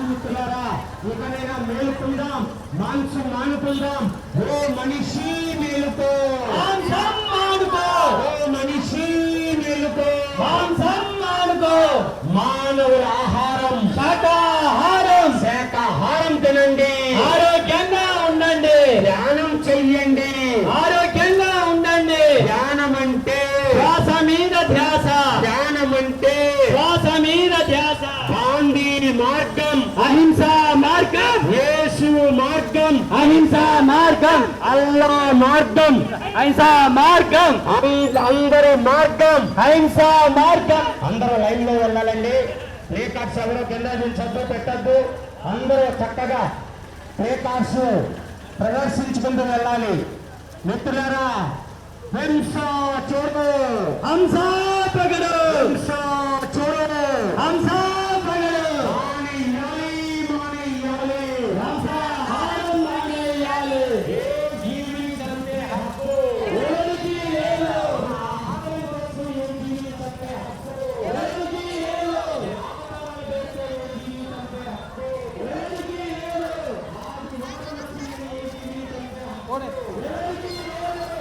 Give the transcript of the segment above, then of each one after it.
మిత్రులారా, ఇకనైనా మేలుకుందాం, మాంసం మానుకుందాం. ఓ మనిషి మేలుకో, మాంసం మానుకో. ఓ మనిషి మేలుకో, మాంసం మానుకో. మానవుల ఆహారం శాకాహారం. శాకాహారం తినండి, ఆరోగ్యంగా ఉండండి, ధ్యానం చెయ్యండి. ఆరోగ్యంగా ఉండండి. ధ్యానం అంటే శ్వాస మీద ధ్యాస, ధ్యానం అంటే శ్వాస మీద ధ్యాస. గాంధీ మార్గం, అహింసా మార్గం, యేసు మార్గం, అహింసా మార్గం, అల్లా మార్గం, అహింసా మార్గం, అందరి మార్గం, అహింసా మార్గం. అందరూ లైన్ లో వెళ్ళాలండి. ప్లే కార్డ్స్ ఎవరో కింద దించొద్దు, పెట్టద్దు. అందరూ చక్కగా ప్లే కార్డ్స్ ప్రదర్శించుకుంటూ వెళ్ళాలి. మిత్రులారా, హింస చూడు, హంస పగడు, హింస చూడు, హంస పగడు. మానేయాలి, మానేయాలి. హంసాహారం మానేయాలి. ఏ జీవి చంపే హక్కు ఎవరికి లేదు, ఆహారం కోసం ఏ జీవి చంపే హక్కు, ఎవరికి లేదు, ఆహారం చేసే ఏ జీవి చంపే హక్కు, ఎవరికి లేదు, ఆది మానవుడు చేసే ఏ జీవి చంపే హక్కు, ఎవరికి లేదు, ఎవరికి లేదు.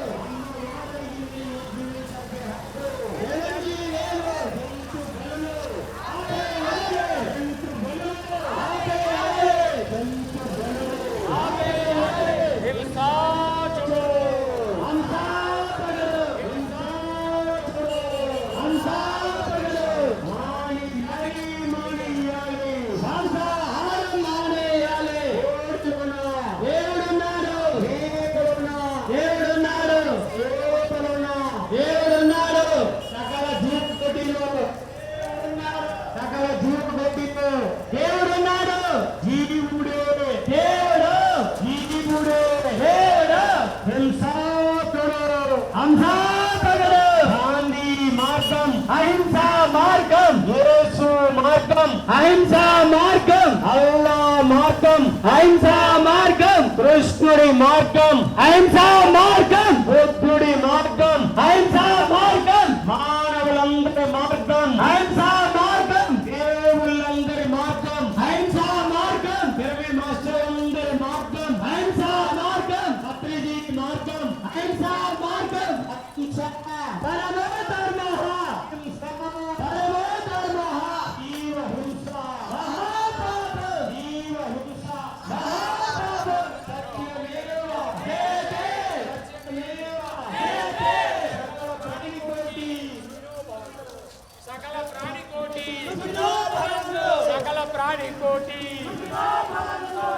మానేయాలి, మానేయాలి. మాంసాహారం మానేయాలి. కోరుతున్నా, దేవుడున్నాడు, దేవుడున్నా, దేవుడున్నాడు, దేవుడున్నా. దేవుడున్నాడు. సకల జీపు కొట్టిను, సకల జీపు కొట్టిను. దేవుడున్నాడు, జీవుడే, దేవుడు, జీవుడే, దేవుడు. హింసాతుడు. హంసాపగడు, గాంధీ మార్గం, అహింసా మార్గం, యేసు మార్గం, అహింసా మార్గం, అల్లా మార్గం, అహింసా మార్గం, కృష్ణుడి మార్గం, అహింసా మార్గం, బుద్ధుడి మార్గం, అహింసా మార్గం, మానవులందరి మార్గం, అహింసా మార్గం, దేవుళ్ళందరి మార్గం, అహింసా మార్గం, దేవి మాస్టర్లందరి మార్గం, అహింసా మార్గం, పత్రిజీ మార్గం, అహింసా మార్గం. పరమో ధర్మః, పరమో ధర్మః, జీవ హింస, మహాపాపం, జీవ హింస, మహాపాపం. సత్యమేవ, జయతే, సత్యమేవ, జయతే. సకల ప్రాణికోటి, సుఖినో భవంతు, సకల ప్రాణికోటి. సుఖినో భవంతు.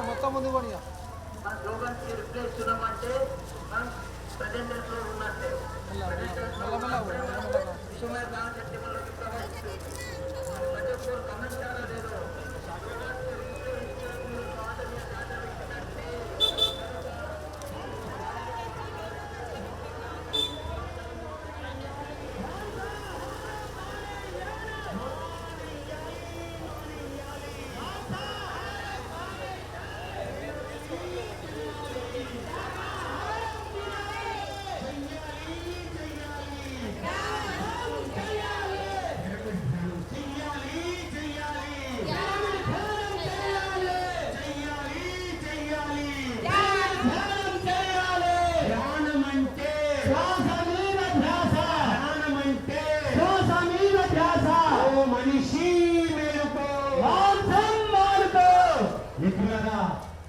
మొత్తం ముందు పోనీ మన స్లోగన్స్ రిప్లేస్ చూడమంటే మనం ప్రెజెంటర్స్ లో ఉన్నట్టే సుమేర్ గాంధీ శక్తిమల్లోకి ప్రవహిస్తుంది ప్రతి ఒక్కరు గమనించారా లేదో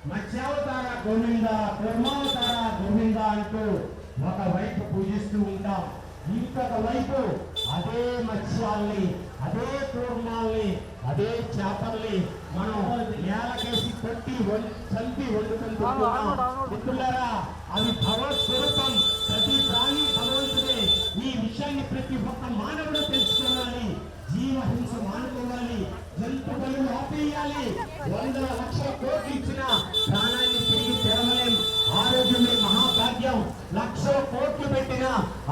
మత్స్యావతార గోవింద కూర్మావతార గోవింద అంటూ ఒకవైపు పూజిస్తూ ఉంటాం. ఇంకొక వైపు అదే మత్స్యాల్ని, అదే కూర్మాల్ని, అదే చేపల్ని మనం నేలకేసి కొట్టి చంపి వండుకుంటున్నాం. మిత్రులారా, అవి భగవత్స్వరూపం. ప్రతి ప్రాణి భగవంతుడే. ఈ విషయాన్ని ప్రతి ఒక్క మానవుడు తెలుసుకోవాలి. జీవహింస మానుకోవాలి. జంతువులు ఆపేయాలి. 100 లక్షల కోట్లు ఇచ్చిన ప్రాణాన్ని తిరిగి తెరవలేం. ఆరోగ్యమే మహాభాగ్యం. లక్షల కోట్లు పెట్టిన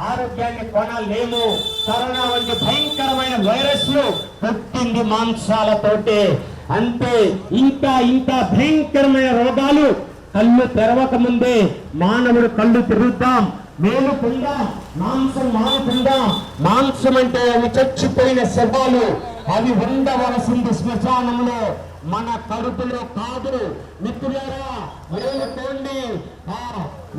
ఆరోగ్యాన్ని కొనలేము. కరోనా వంటి భయంకరమైన వైరస్లు పుట్టింది మాంసాలతోటే. అంతే. ఇంకా ఇంకా భయంకరమైన రోగాలు కళ్ళు తెరవక ముందే మానవుడు కళ్ళు తెరుద్దాం, మేలుకుందాం, మాంసం మానుకుందాం. మాంసం అంటే అవి చచ్చిపోయిన శవాలు. అవి ఉండవలసింది శ్మశానంలో, మన కడుపులో కాదు. మిత్రులారా, మేలుకోండి.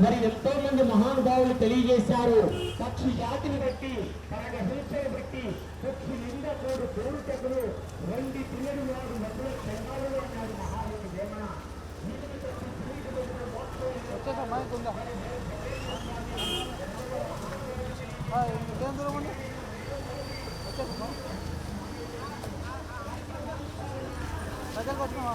మరి ఎంతో మంది మహానుభావులు తెలియజేశారు. పక్షి జాతిని బట్టి, పరగ హింసను బట్టి, పక్షి నిండా తోడు కోరుటకులు 2 పిల్లలు వాడు మధ్యలో చెంగాలలో ఉన్నాడు మహానుభావుడు వేమన. దగ్గరకు వచ్చినా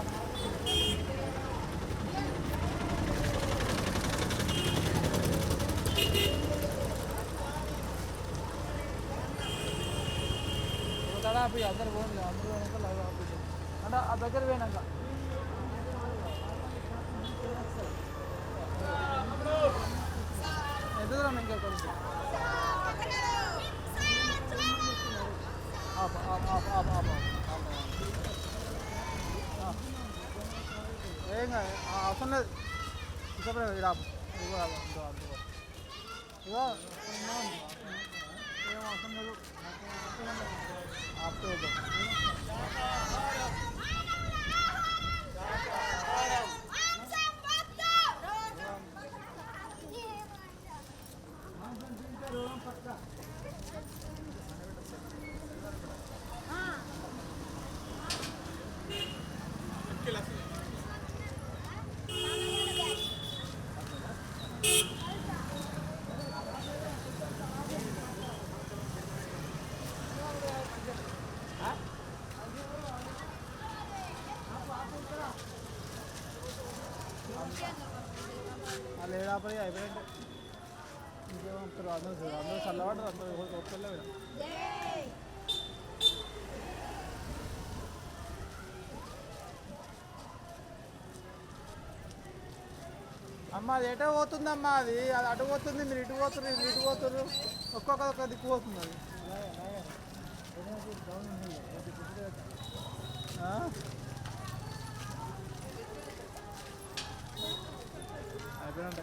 ఆపి అందరు పోయింది. అందరూ పోయినాక లైవ్ ఆపేసి అంటే ఆ దగ్గర పోయినాక ఎంత దూరం ఇంకా కొంచెం ఏం కాదు, అవసరం లేదు. ఇక ఇక ఏం అవసరం లేదు. ఆపుతూ లేడాపడి అయిపోయింది. ఇంకేమంటారు? అందరూ చల్లవాడు. అందరూ ఒక్కళ్ళే అమ్మ అది ఎటో పోతుందమ్మా. అది అటు పోతుంది, మీరు ఇటు పోతున్నారు, మీరు ఇటు పోతున్నారు. ఒక్కొక్క దిక్కు పోతుంది అది. అయిపోయినంత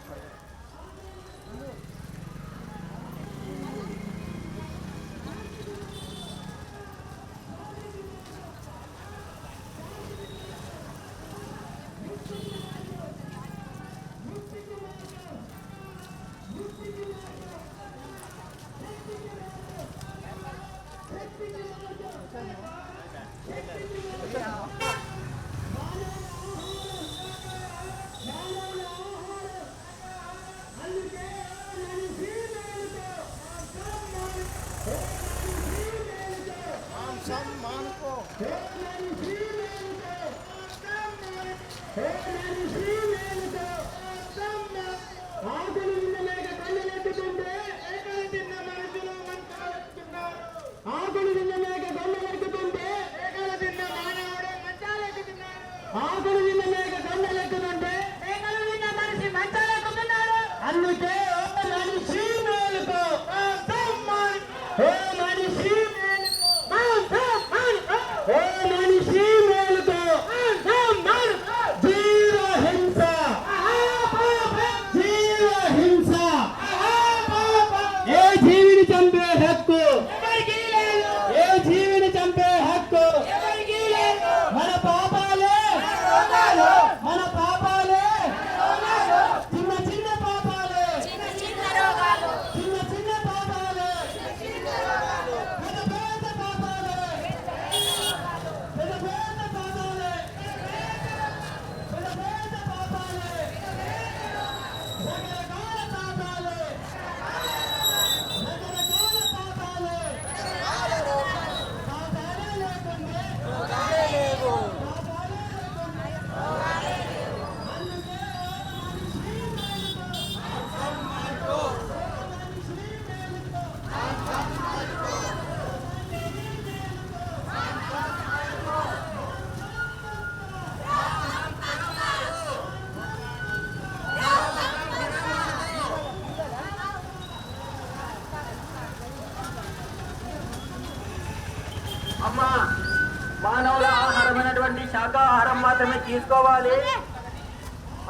మానవుల ఆహారమైనటువంటి శాకాహారం మాత్రమే తీసుకోవాలి.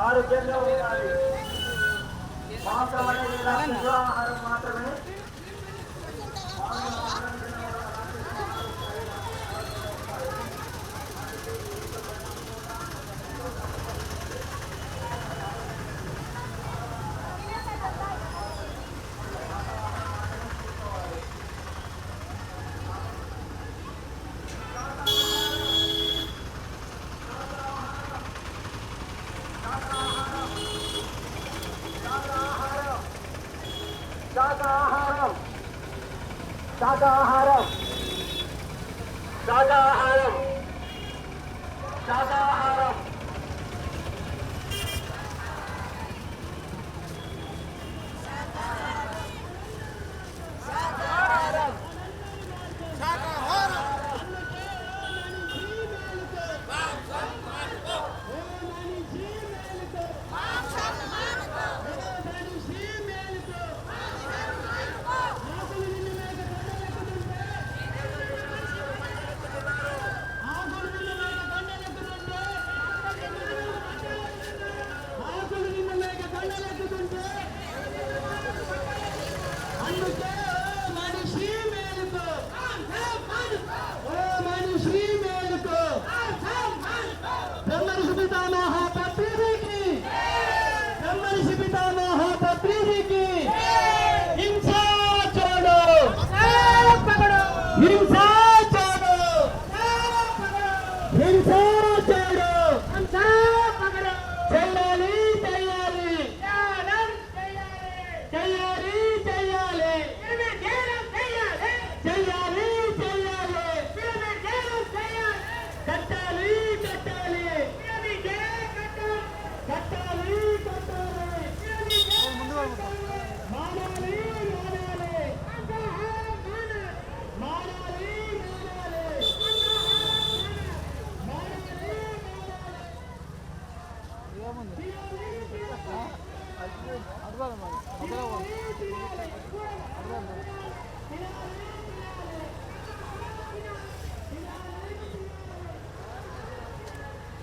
ఆరోగ్యంగా ఉండాలి. మాంసం అనేది ఆహారం మాత్రమే. శాకాహారం శాకాహారం శాకాహారం శాకాహారం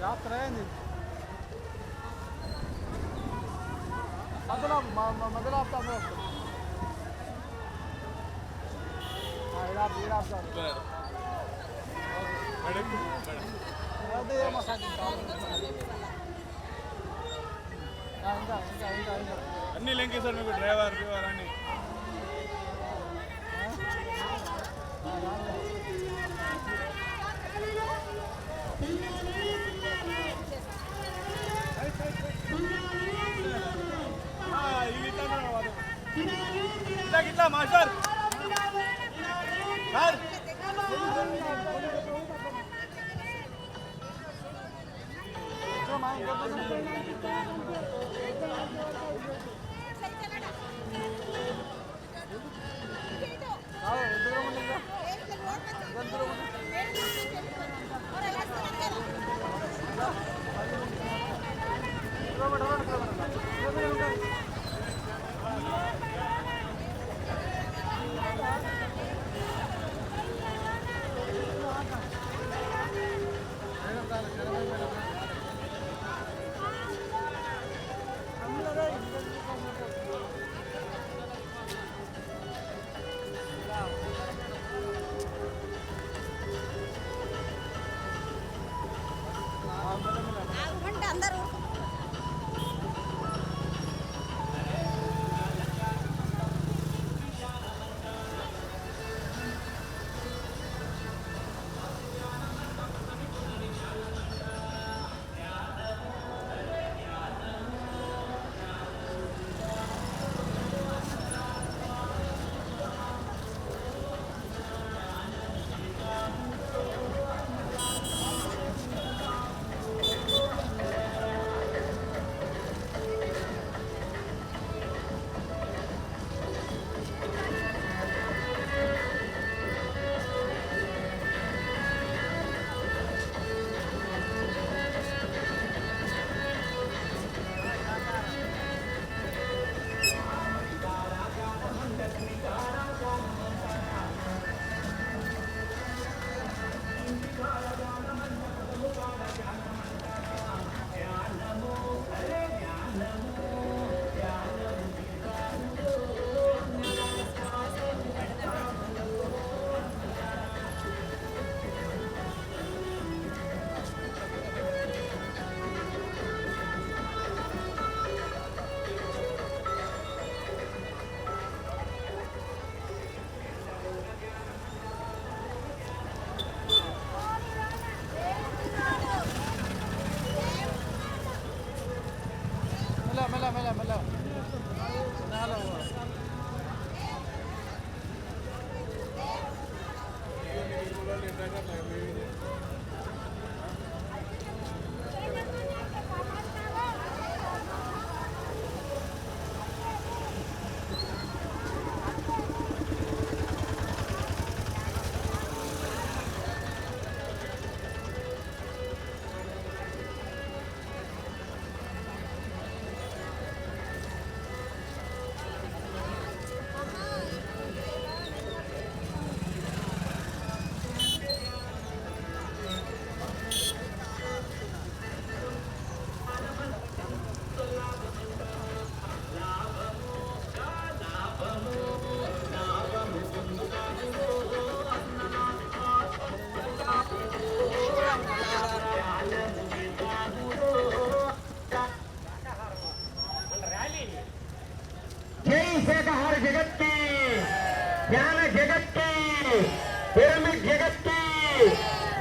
యాత్ర అయింది మధ్యలో మధ్యలో ఆపుతాను అన్ని లెంకేశారు మీకు డ్రైవర్ అని ఇట్లా మాస్టర్ సార్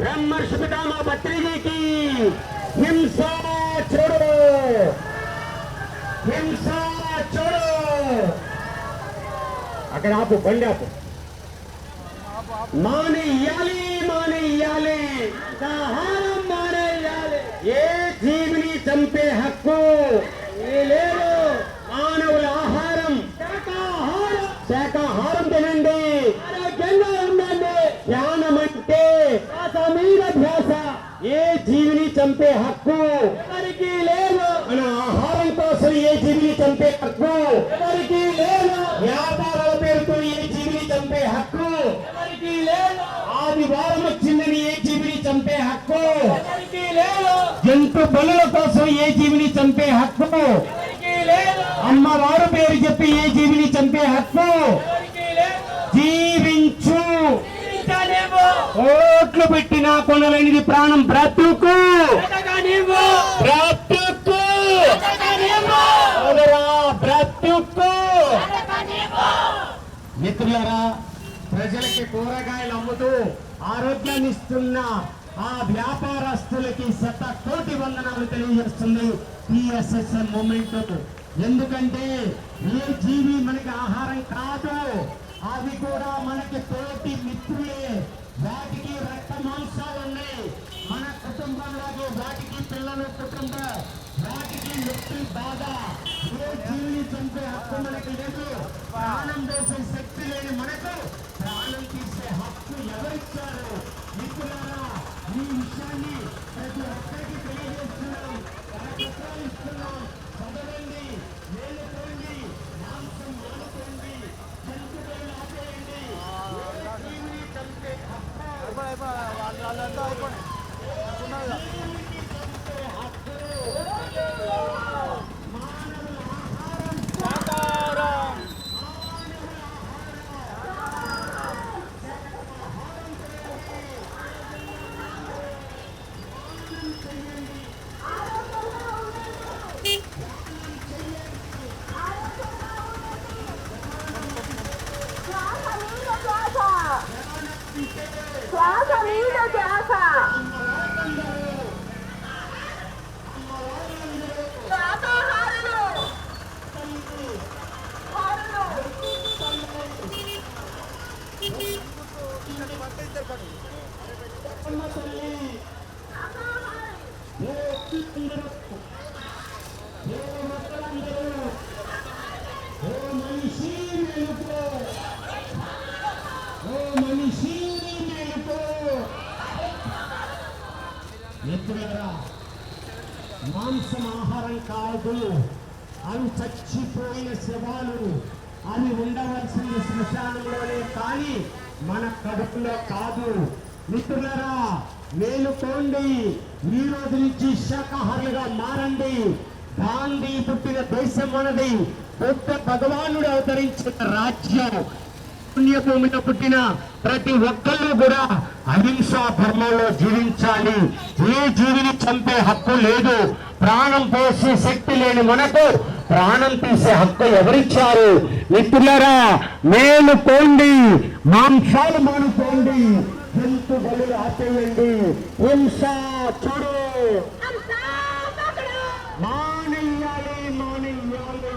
ब्रह्मर्षि पितामह भट्टजी की हिंसा छोड़ो, हिंसा छोड़ो। అక్కడ ఆపు, బండి ఆపు. మానేయాలి, మానేయాలి, ఆహారం మానేయాలి. ఏ జీవిని చంపే హక్కు లేదు. మానవుల ఆహారం శాకాహారం, శాకాహారం తినండి, ఆరోగ్యంగా ఉండండి. ధ్యానం అంటే శ్వాస మీద ధ్యాస. ఏ జీవిని చంపే హక్కు ఎవరికి లేదు. మన ఆహారం కోసం ఏ జీవిని చంపే హక్కు ఎవరికి లేదు. వ్యాపారాల పేరుతో ఏ జీవిని చంపే హక్కు ఎవరికి లేదు. ఆదివారం వచ్చిందని ఏ జీవిని చంపే హక్కు ఎవరికి లేదు. జంతు బలుల కోసం ఏ జీవిని చంపే హక్కు ఎవరికి లేదు. అమ్మవారు పేరు చెప్పి ఏ జీవిని చంపే హక్కు ఎవరికి లేదు. జీవించు, ఓట్లు పెట్టినా కొనలేనిది ప్రాణం. బ్రతుకు, బ్రతుకు, బ్రతుకు. మిత్రులారా, ప్రజలకి కూరగాయలు అమ్ముతూ ఆరోగ్యాన్ని ఇస్తున్న ఆ వ్యాపారస్తులకి 100,000,000 వందనాలు తెలియజేస్తుంది టిఎస్ఎస్ఎన్ మూమెంట్. ఎందుకంటే ఏ జీవి మనకి ఆహారం కాదు, అవి కూడా మనకి తోటి మిత్రులే. వాటికి రక్త మాంసాలు ఉన్నాయి, మన కుటుంబంలాగే వాటికి పిల్లలు, కుటుంబం, వాటికి నొప్పి, బాధ. ఏ జీవిని చంపే హక్కు మనకి లేదు. ప్రాణం పోసే శక్తి లేని మనకు ప్రాణం తీసే హక్కు ఎవరిచ్చారు? మిత్రులారా, ఈ విషయాన్ని ప్రతి ఒక్కరికి తెలియజేస్తున్నాం, ఇస్తున్నాం. చదవండి, మేలుకోండి, మాంసం మానుకోండి, జంతువులను ఆపేయండి. ఏ జీవిని చంపే హక్కు, వాళ్ళంతా అయిపోయి శ్వాస మీద ధ్యాస. శాకాహారులు, మిత్రులారా, మాంసం ఆహారం కాదు, అవి చచ్చిపోయిన శవాలు. అవి ఉండవలసిన శ్మశానంలోనే కానీ మన కడుపులో కాదు. మిత్రులారా, మేలుకోండి, ఈ రోజు నుంచి శాకాహారులుగా మారండి. గాంధీ పుట్టిన దేశం మనది, బుద్ధ భగవానుడు అవతరించిన రాజ్యం. పుణ్యభూమిలో పుట్టిన ప్రతి ఒక్కళ్ళు కూడా అహింసా ధర్మంలో జీవించాలి. ఏ జీవిని చంపే హక్కు లేదు. ప్రాణం పోసే శక్తి లేని మనకు ప్రాణం తీసే హక్కు ఎవరిచ్చారు? మిత్రులారా, మేలుకోండి, మాంసాలు మానుకోండి, జంతు బలులు ఆపేయండి. హింస చూడు, మానేయాలి, మానేయాలి.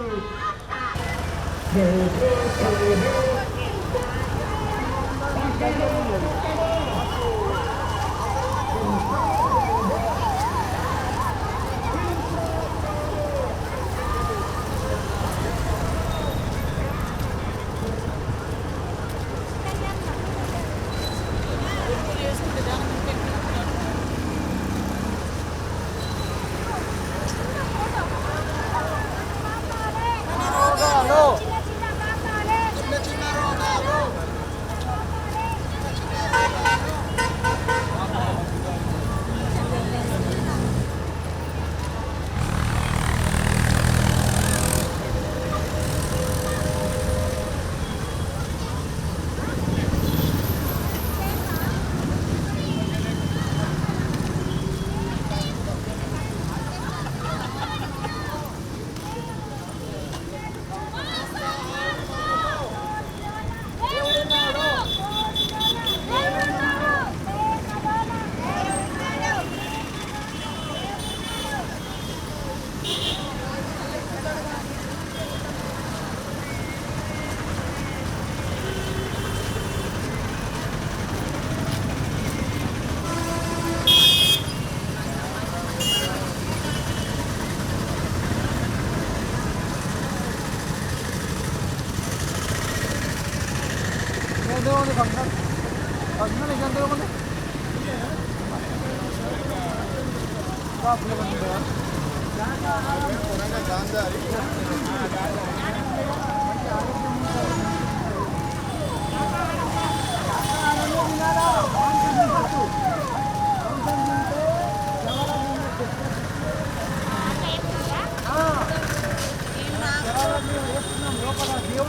దేవుడు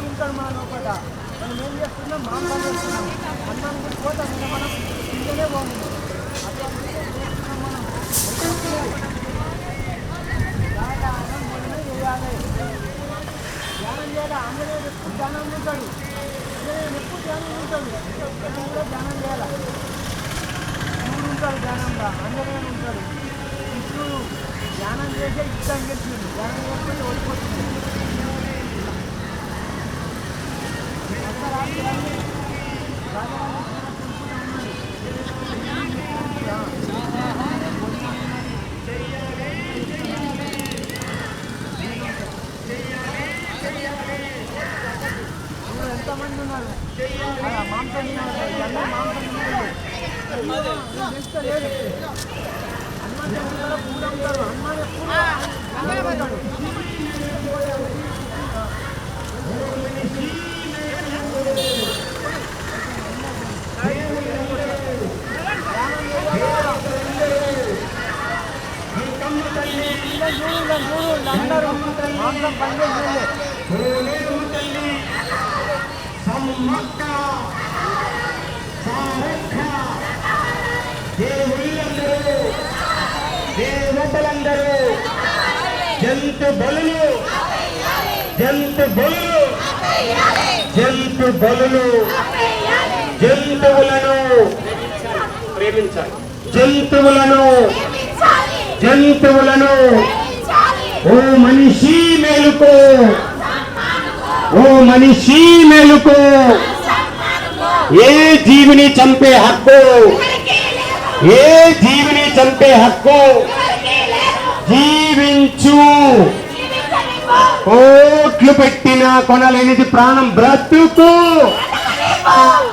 ఉంటాడు మన లోపల. మనం ఏం చేస్తున్నాం? మాంసం చేస్తున్నాం. అన్నం కూడా పోతాం ఇంకా మనం ఇంట్లోనే బాగుంది. ధ్యానం చేయాలి. ఆంజనేయుడు ఎప్పుడు ధ్యానం ఉంటాడు. ఆంజనేయుడు ఎప్పుడు ధ్యానం ఉంటాడు. కూడా ధ్యానం చేయాలి. శివుడు ఉంటాడు ధ్యానంగా, ఆంజనేయుడు ఉంటాడు. కృష్ణుడు ధ్యానం చేసే యుద్ధం గెలిచింది. ధ్యానం చేస్తే ఓడిపోతుంది. ఎంతమంది ఉన్నారు? మాంసం లేదు. హనుమాన్ కూడా పూజ ఉంటారు. హనుమాన్ ఎప్పుడు ఉంటాడు. అందరూ మాంసం పని దేవతలందరూ జంతు బలులు జంతువులను ప్రేమించాలి. జంతువులను ఓ మనిషి మేలుకో, ఏ జీవిని చంపే హక్కు, జీవించు. కోట్లు పెట్టినా కొనలేనిది ప్రాణం. బ్రతుకు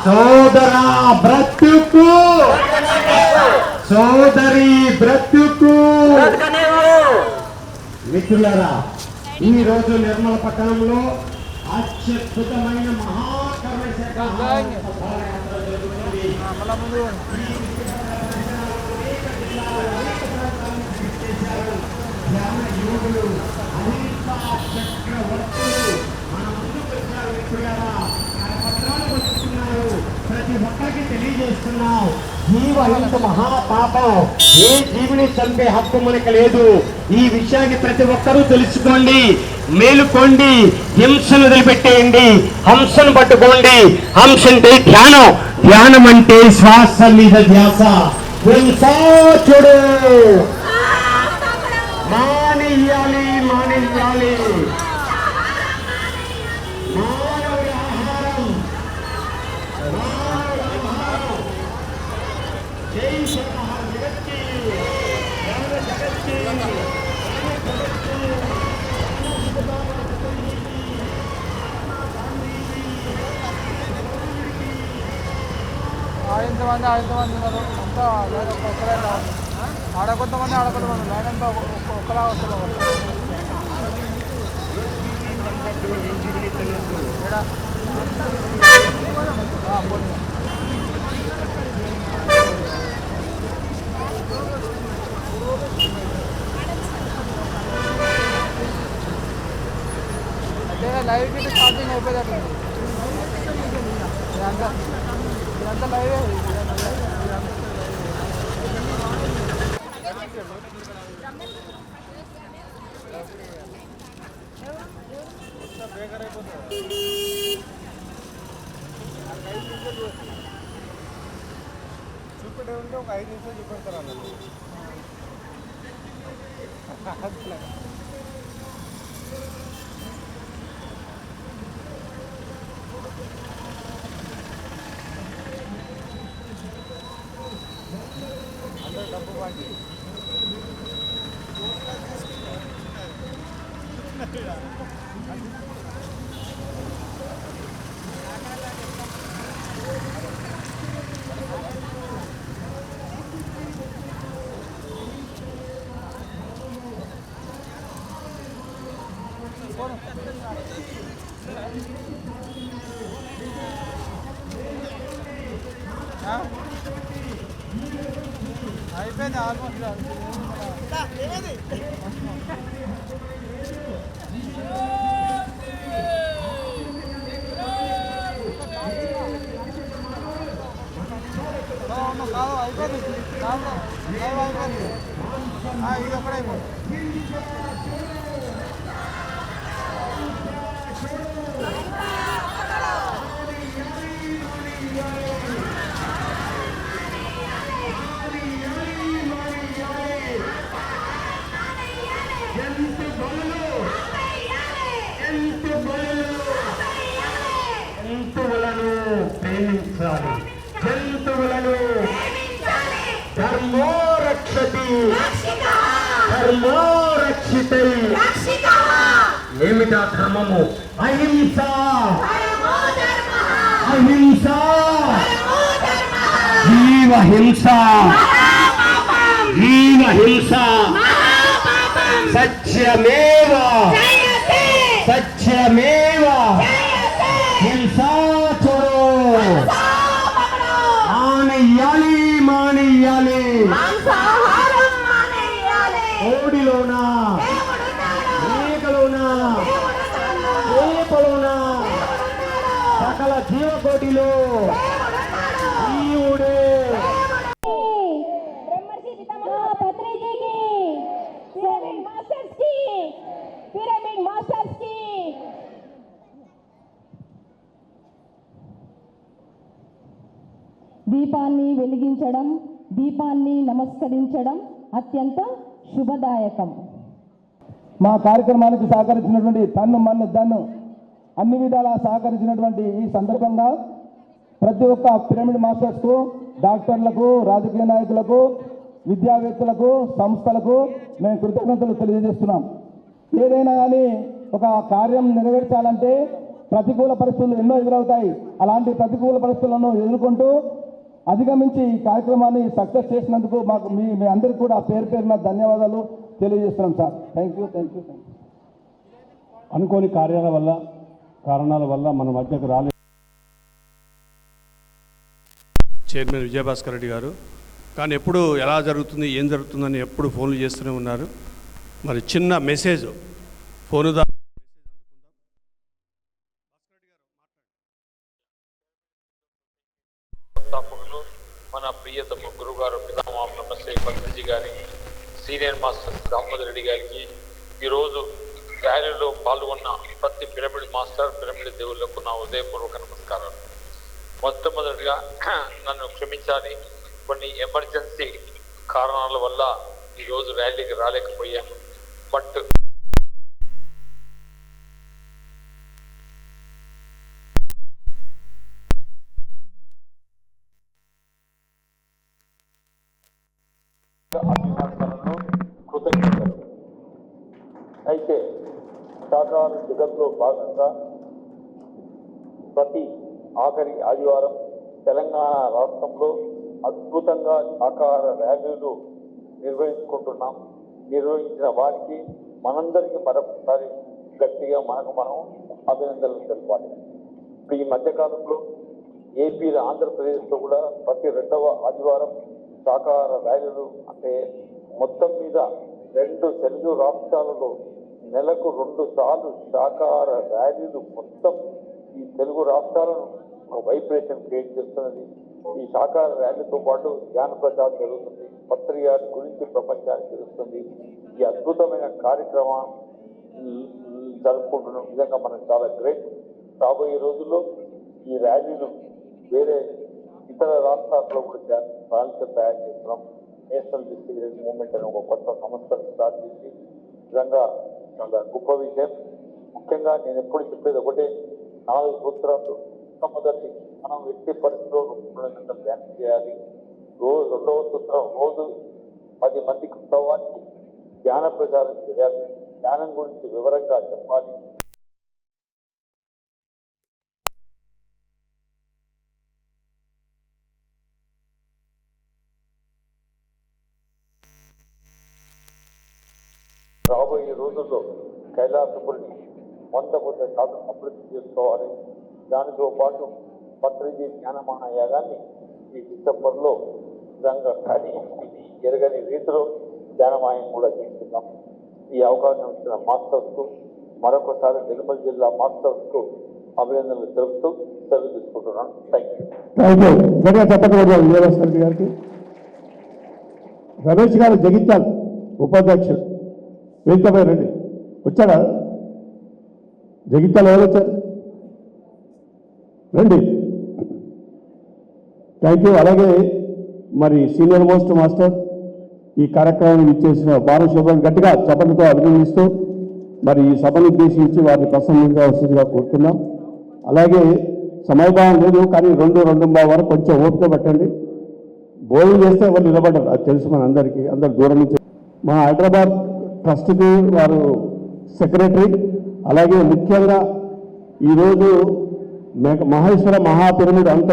సోదరా, బ్రతుకు సోదరి, బ్రతుకు. మిత్రులారా, ఈ రోజు నిర్మల పట్టణంలో అత్యద్భుతమైన మహాకర్మ శాఖ జరుగుతుంది. యోగులు, అహింసా చక్రవర్తులు మన ముందుకు వచ్చారు. మిత్రులారా, పత్రాలు పంచుతున్నారు. ప్రతి ఒక్కరికి తెలియజేస్తున్నాం, జీవహింస మహాపాపం. ఏ జీవిని చంపే హక్కు మనకు లేదు. ఈ విషయాన్ని ప్రతి ఒక్కరూ తెలుసుకోండి, మేలుకోండి. హింసను వదిలిపెట్టేయండి, హంసను పట్టుకోండి. హంస అంటే ధ్యానం, ధ్యానం అంటే శ్వాస మీద ధ్యాస. హింస చూడు, మానేయాలి. మానవుడి ఆహారం, జై శాకాహార జగత్కి, ఎంతమంది ఉన్నారు. అంతా ఒక్కలే రావాలి. ఆడ కొంతమంది లైన్ అంతా ఒక్కలా వస్తున్నారు. అంటే లైవ్ కి ఛార్జింగ్ అయిపోయేటట్టు ఇదంతా లైవే. చూపెట్టే ఉంటే ఒక 5 నిమిషాలు చూపెడతారు అన్నది. అందరూ డబ్బు పాటి అయిపోయింది ఆల్మోస్ట్. కాదు అయిపోయింది, కాదు అయిపోయింది, ఇది ఒకటైపోయింది. జంతువులను ప్రేమించాలి, జంతువులను ధర్మో రక్షతి ధర్మో రక్షితై. ఏమిటా ధర్మము? అహింస, అహింస, జీవహింస, జీవహింస, సత్యమేవ సత్యమేవ హింసాచరో. మానేయాలి, మానేయాలి. ఓడిలోనా, మేకలోనా, చేపలోనా, సకల జీవకోటిలో జీవుడే. ब्रह्मर्षि पितामह पत्री जी की, पिरामिड मास्टर्स की, पिरामिड मास्टर्स की. దీపాన్ని వెలిగించడం, దీపాన్ని నమస్కరించడం అత్యంత శుభదాయకం. మా కార్యక్రమానికి సహకరించినటువంటి తన్ను మన్ను దన్ను అన్ని విధాలా సహకరించినటువంటి ఈ సందర్భంగా ప్రతి ఒక్క పిరమిడ్ మాస్టర్స్కు, డాక్టర్లకు, రాజకీయ నాయకులకు, విద్యావేత్తలకు, సంస్థలకు మేము కృతజ్ఞతలు తెలియజేస్తున్నాం. ఏదైనా కానీ ఒక కార్యం నెరవేర్చాలంటే ప్రతికూల పరిస్థితులు ఎన్నో ఎదురవుతాయి. అలాంటి ప్రతికూల పరిస్థితులను ఎదుర్కొంటూ అధిగమించి ఈ కార్యక్రమాన్ని సక్సెస్ చేసినందుకు మాకు మీ అందరికీ కూడా పేరు పేరున ధన్యవాదాలు తెలియజేస్తున్నాం sir. Thank you, thank you, thank you. అనుకోని కారణాల వల్ల మన మధ్యకు రాలేదు చైర్మన్ విజయభాస్కర్ రెడ్డి గారు. కానీ ఎప్పుడు ఎలా జరుగుతుంది, ఏం జరుగుతుందని ఎప్పుడు ఫోన్లు చేస్తూనే ఉన్నారు. మరి చిన్న మెసేజ్ ఫోను ద్వారా స్థాపకులు మన ప్రియతమ గురుగారు పితామహ బ్రహ్మశ్రీ పత్రిజీ గారి, సీనియర్ మాస్టర్ దామోదర్ రెడ్డి గారికి, ఈరోజు ర్యాలీలో పాల్గొన్న ప్రతి పిరమిడ్ మాస్టర్, పిరమిడ్ దేవుళ్లకు నా ఉదయపూర్వక నమస్కారాలు. మొట్టమొదటిగా నన్ను క్షమించాలి, కొన్ని ఎమర్జెన్సీ కారణాల వల్ల ఈరోజు ర్యాలీకి రాలేకపోయాను. బట్ కృతజ్ఞతలు. అయితే సాకార జగత్లో భాగంగా ప్రతి ఆఖరి ఆదివారం తెలంగాణ రాష్ట్రంలో అద్భుతంగా సాకార ర్యాలీలు నిర్వహించుకుంటున్నాం. నిర్వహించిన వారికి మనందరికీ మరొకసారి గట్టిగా మనం అభినందనలు తెలపాలి. ఇప్పుడు ఈ మధ్యకాలంలో ఏపీ, ఆంధ్రప్రదేశ్లో కూడా ప్రతి 2వ ఆదివారం సాకార ర్యాలీలు, అంటే మొత్తం మీద 2 తెలుగు రాష్ట్రాలలో నెలకు 2 సార్లు సాకార ర్యాలీలు మొత్తం ఈ తెలుగు రాష్ట్రాలను ఒక వైబ్రేషన్ క్రియేట్ చేస్తున్నది. ఈ సాకార ర్యాలీతో పాటు జ్ఞాన ప్రచారం జరుగుతుంది, పత్రికాల గురించి ప్రపంచానికి తెలుస్తుంది. ఈ అద్భుతమైన కార్యక్రమం జరుపుకుంటున్న విధంగా మనకు చాలా గ్రేట్. రాబోయే రోజుల్లో ఈ ర్యాలీలు వేరే ఇతర రాష్ట్రాల్లో కూడా ప్రణాళిక తయారు చేస్తున్నాం. నేషనల్ డిస్టిక్ మూవ్మెంట్ అనే ఒక కొత్త సంస్థను స్టార్ట్ చేసి నిజంగా చాలా గొప్ప విషయం. ముఖ్యంగా నేను ఎప్పుడు చెప్పేది ఒకటే, 4 సూత్రాలు. మొట్టమొదటి, మనం ఎట్టి పరిస్థితుల్లో 3 గంటలు ధ్యానం చేయాలి. రెండవ సూత్రం, రోజు 10 మందికి ఉత్సవానికి జ్ఞాన ప్రచారం చేయాలి. జ్ఞానం గురించి వివరంగా చెప్పాలి. రాబోయే రోజుల్లో కైలాసపురి 100% అభివృద్ధి చేసుకోవాలి. దానితో పాటు పత్రిజీ జ్ఞానమాన యాగాన్ని ఈ డిసెంబర్లో నిజంగా కానీ ఇది ఎరగని రీతిలో జ్ఞానమాయం కూడా చేస్తున్నాం. ఈ అవకాశం ఇచ్చిన మాస్టర్స్కు మరొకసారి నిర్మల్ జిల్లా మాస్టర్స్కు అభినందనలు తెలుపుతూ సెలవు తీసుకుంటున్నాను. Thank you. Thank you. గట్టిగా చెప్పకూడదు విజయభాస్కర్ గారికి. రమేష్ గారు జగిత్యాల ఉపాధ్యక్షుడు వేదికపై రండి. వచ్చాడా? జగిత్యాల ఎవరు వచ్చారు? రండి. Thank you. అలాగే మరి సీనియర్ మోస్ట్ మాస్టర్ ఈ కార్యక్రమాన్ని ఇచ్చేసిన బాలశోభన్ గట్టిగా చప్పటితో అభినందిస్తూ మరి ఈ సభను ఉద్దేశించి వారిని ప్రసంగంగా వస్తుందిగా కోరుతున్నాం. అలాగే సమయభావం లేదు, కానీ 2:02 వరకు కొంచెం ఓపిక పట్టండి. భోజనం చేస్తే ఎవరు నిలబడ్డారు అది తెలుసు మన అందరికీ. అందరు దూరం నుంచి మా హైదరాబాద్ ట్రస్ట్కి వారు సెక్రటరీ. అలాగే ముఖ్యంగా ఈరోజు మహేశ్వర మహాపిరమిడ్ అంత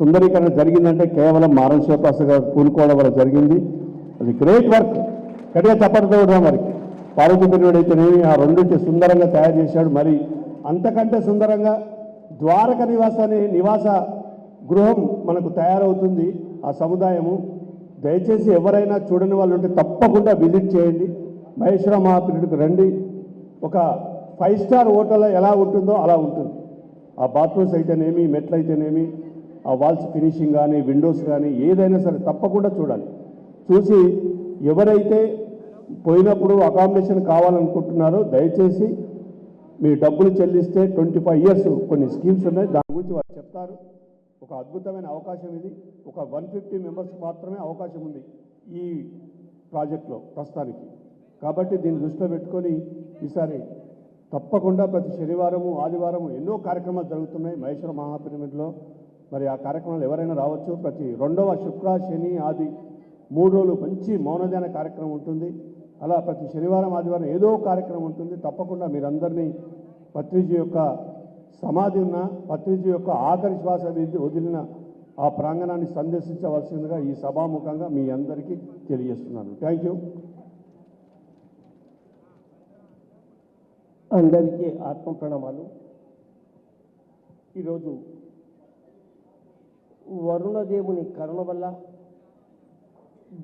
సుందరీకరణ జరిగిందంటే కేవలం మారం శివప్రసాద్ గారు పూనుకోవడం వల్ల జరిగింది. అది గ్రేట్ వర్క్. గట్టిగా చెప్పడంతో మరి పార్వతీ పిరమిడ్ అయితేనేమి ఆ రెండింటి సుందరంగా తయారు చేశాడు. మరి అంతకంటే సుందరంగా ద్వారక నివాస గృహం మనకు తయారవుతుంది. ఆ సముదాయము దయచేసి ఎవరైనా చూడని వాళ్ళు ఉంటే తప్పకుండా విజిట్ చేయండి. మహేశ్వర మహాపిరమిడ్కి రండి. ఒక 5 స్టార్ హోటల్ ఎలా ఉంటుందో అలా ఉంటుంది. ఆ బాత్రూమ్స్ అయితేనేమి, మెట్లు అయితేనేమి, ఆ వాల్స్ ఫినిషింగ్ కానీ, విండోస్ కానీ ఏదైనా సరే తప్పకుండా చూడాలి. చూసి ఎవరైతే పోయినప్పుడు అకామిడేషన్ కావాలనుకుంటున్నారో దయచేసి మీ డబ్బులు చెల్లిస్తే 25 ఇయర్స్ కొన్ని స్కీమ్స్ ఉన్నాయి, దాని గురించి వారు చెప్తారు. ఒక అద్భుతమైన అవకాశం ఇది. ఒక 150 మెంబర్స్ మాత్రమే అవకాశం ఉంది ఈ ప్రాజెక్ట్లో ప్రస్తుతానికి. కాబట్టి దీన్ని దృష్టిలో పెట్టుకొని ఈసారి తప్పకుండా ప్రతి శనివారము ఆదివారము ఎన్నో కార్యక్రమాలు జరుగుతున్నాయి మహేశ్వర మహాపిరమిడ్లో. మరి ఆ కార్యక్రమాలు ఎవరైనా రావచ్చు. ప్రతి 2వ శుక్ర శని ఆది 3 రోజులు మంచి మౌనధ్యాన కార్యక్రమం ఉంటుంది. అలా ప్రతి శనివారం ఆదివారం ఏదో కార్యక్రమం ఉంటుంది. తప్పకుండా మీరందరినీ పత్రిజీ యొక్క సమాధి ఉన్న పత్రిజీ యొక్క ఆఖరి శ్వాస వదిలిన ఆ ప్రాంగణాన్ని సందర్శించవలసిందిగా ఈ సభాముఖంగా మీ అందరికీ తెలియజేస్తున్నాను. Thank you. అందరికీ ఆత్మ ప్రణామాలు. ఈరోజు వరుణదేవుని కరుణ వల్ల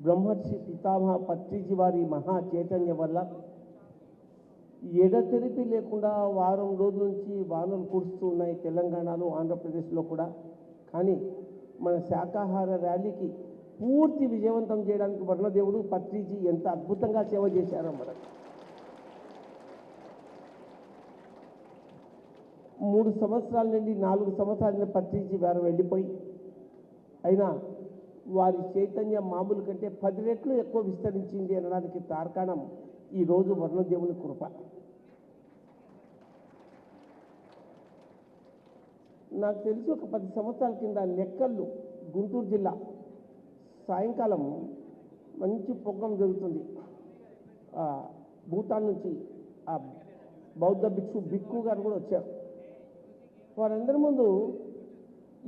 బ్రహ్మర్షి పితామహ పత్రిజీ వారి మహా చైతన్యం వల్ల ఎడతెరిపి లేకుండా వారం రోజుల నుంచి వానలు కురుస్తూ ఉన్నాయి తెలంగాణలో, ఆంధ్రప్రదేశ్లో కూడా. కానీ మన శాకాహార ర్యాలీకి పూర్తి విజయవంతం చేయడానికి వరుణదేవుడు పత్రిజీ ఎంత అద్భుతంగా సేవ చేశారో మనకు. 3 సంవత్సరాల నుండి 4 సంవత్సరాల నుండి పత్రిజీ వారు వెళ్ళిపోయి అయినా వారి చైతన్యం మామూలు కంటే 10 రెట్లు ఎక్కువ విస్తరించింది అనడానికి తార్కాణం ఈరోజు వరుణదేవుని కృప. నాకు తెలిసి ఒక 10 సంవత్సరాల కింద నెక్కల్లు గుంటూరు జిల్లా సాయంకాలం మంచి ప్రోగ్రాం జరుగుతుంది. భూతాన్ నుంచి ఆ బౌద్ధ బిక్కు గారు కూడా వచ్చారు. వారందరి ముందు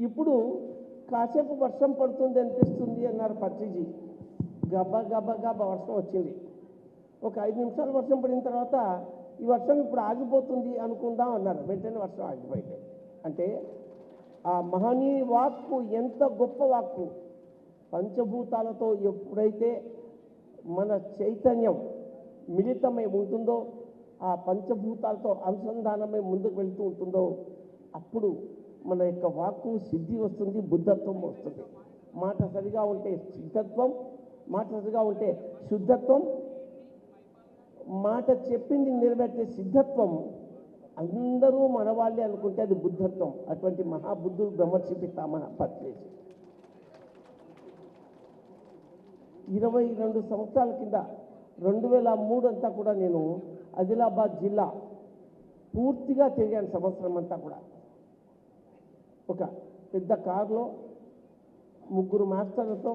ఇప్పుడు కాసేపు వర్షం పడుతుంది అనిపిస్తుంది అన్నారు పత్రిజీ. గబా గబా గబా వర్షం వచ్చింది. ఒక 5 నిమిషాలు వర్షం పడిన తర్వాత ఈ వర్షం ఇప్పుడు ఆగిపోతుంది అనుకుందాం అన్నారు. వెంటనే వర్షం ఆగిపోయింది. అంటే ఆ మహనీయ వాక్కు ఎంత గొప్ప వాక్కు. పంచభూతాలతో ఎప్పుడైతే మన చైతన్యం మిళితమై ఉంటుందో, ఆ పంచభూతాలతో అనుసంధానమై ముందుకు వెళ్తూ ఉంటుందో అప్పుడు మన యొక్క వాక్కు సిద్ధి వస్తుంది, బుద్ధత్వం వస్తుంది. మాట సరిగా ఉంటే సిద్ధత్వం, మాట సరిగా ఉంటే శుద్ధత్వం, మాట చెప్పింది నెరవేర్చే సిద్ధత్వం. అందరూ మన వాళ్ళే అనుకుంటే అది బుద్ధత్వం. అటువంటి మహాబుద్ధుడు బ్రహ్మర్షి పితామహ పత్రిజీ. 22 సంవత్సరాల కింద 2003 అంతా కూడా నేను ఆదిలాబాద్ జిల్లా పూర్తిగా తిరిగాను. సంవత్సరం అంతా కూడా ఒక పెద్ద కారులో 3 మాస్టర్లతో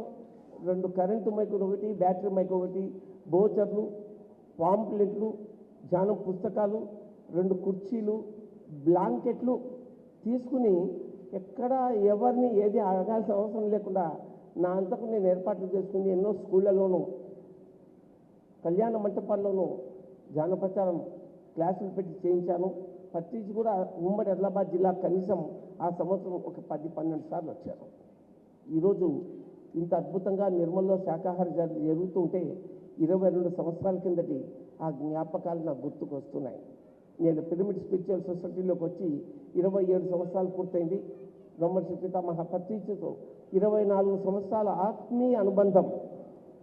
2 కరెంటు మైకులు ఒకటి, బ్యాటరీ మైక్ ఒకటి, బోచర్లు, పాంప్లెట్లు, ధ్యానం పుస్తకాలు, 2 కుర్చీలు, బ్లాంకెట్లు తీసుకుని ఎక్కడ ఎవరిని ఏది అడగాల్సిన అవసరం లేకుండా నా అంతకు నేను ఏర్పాట్లు చేసుకుని ఎన్నో స్కూళ్ళలోనూ, కళ్యాణ మంటపాల్లోనూ ధ్యాన ప్రచారం క్లాసులు పెట్టి చేయించాను. పత్రిజీ కూడా ఉమ్మడి ఆదిలాబాద్ జిల్లా కనీసం ఆ సంవత్సరం ఒక 10-12 సార్లు వచ్చారు. ఈరోజు ఇంత అద్భుతంగా నిర్మల్లో శాకాహార జాతర జరుగుతుంటే 22 సంవత్సరాల కిందటి ఆ జ్ఞాపకాలు నాకు గుర్తుకు వస్తున్నాయి. నేను పిరమిడ్ స్పిరిచువల్ సొసైటీలోకి వచ్చి 27 సంవత్సరాలు పూర్తయింది. బ్రహ్మర్షి పితామహ పత్రిజీతో 24 సంవత్సరాల ఆత్మీయ అనుబంధం.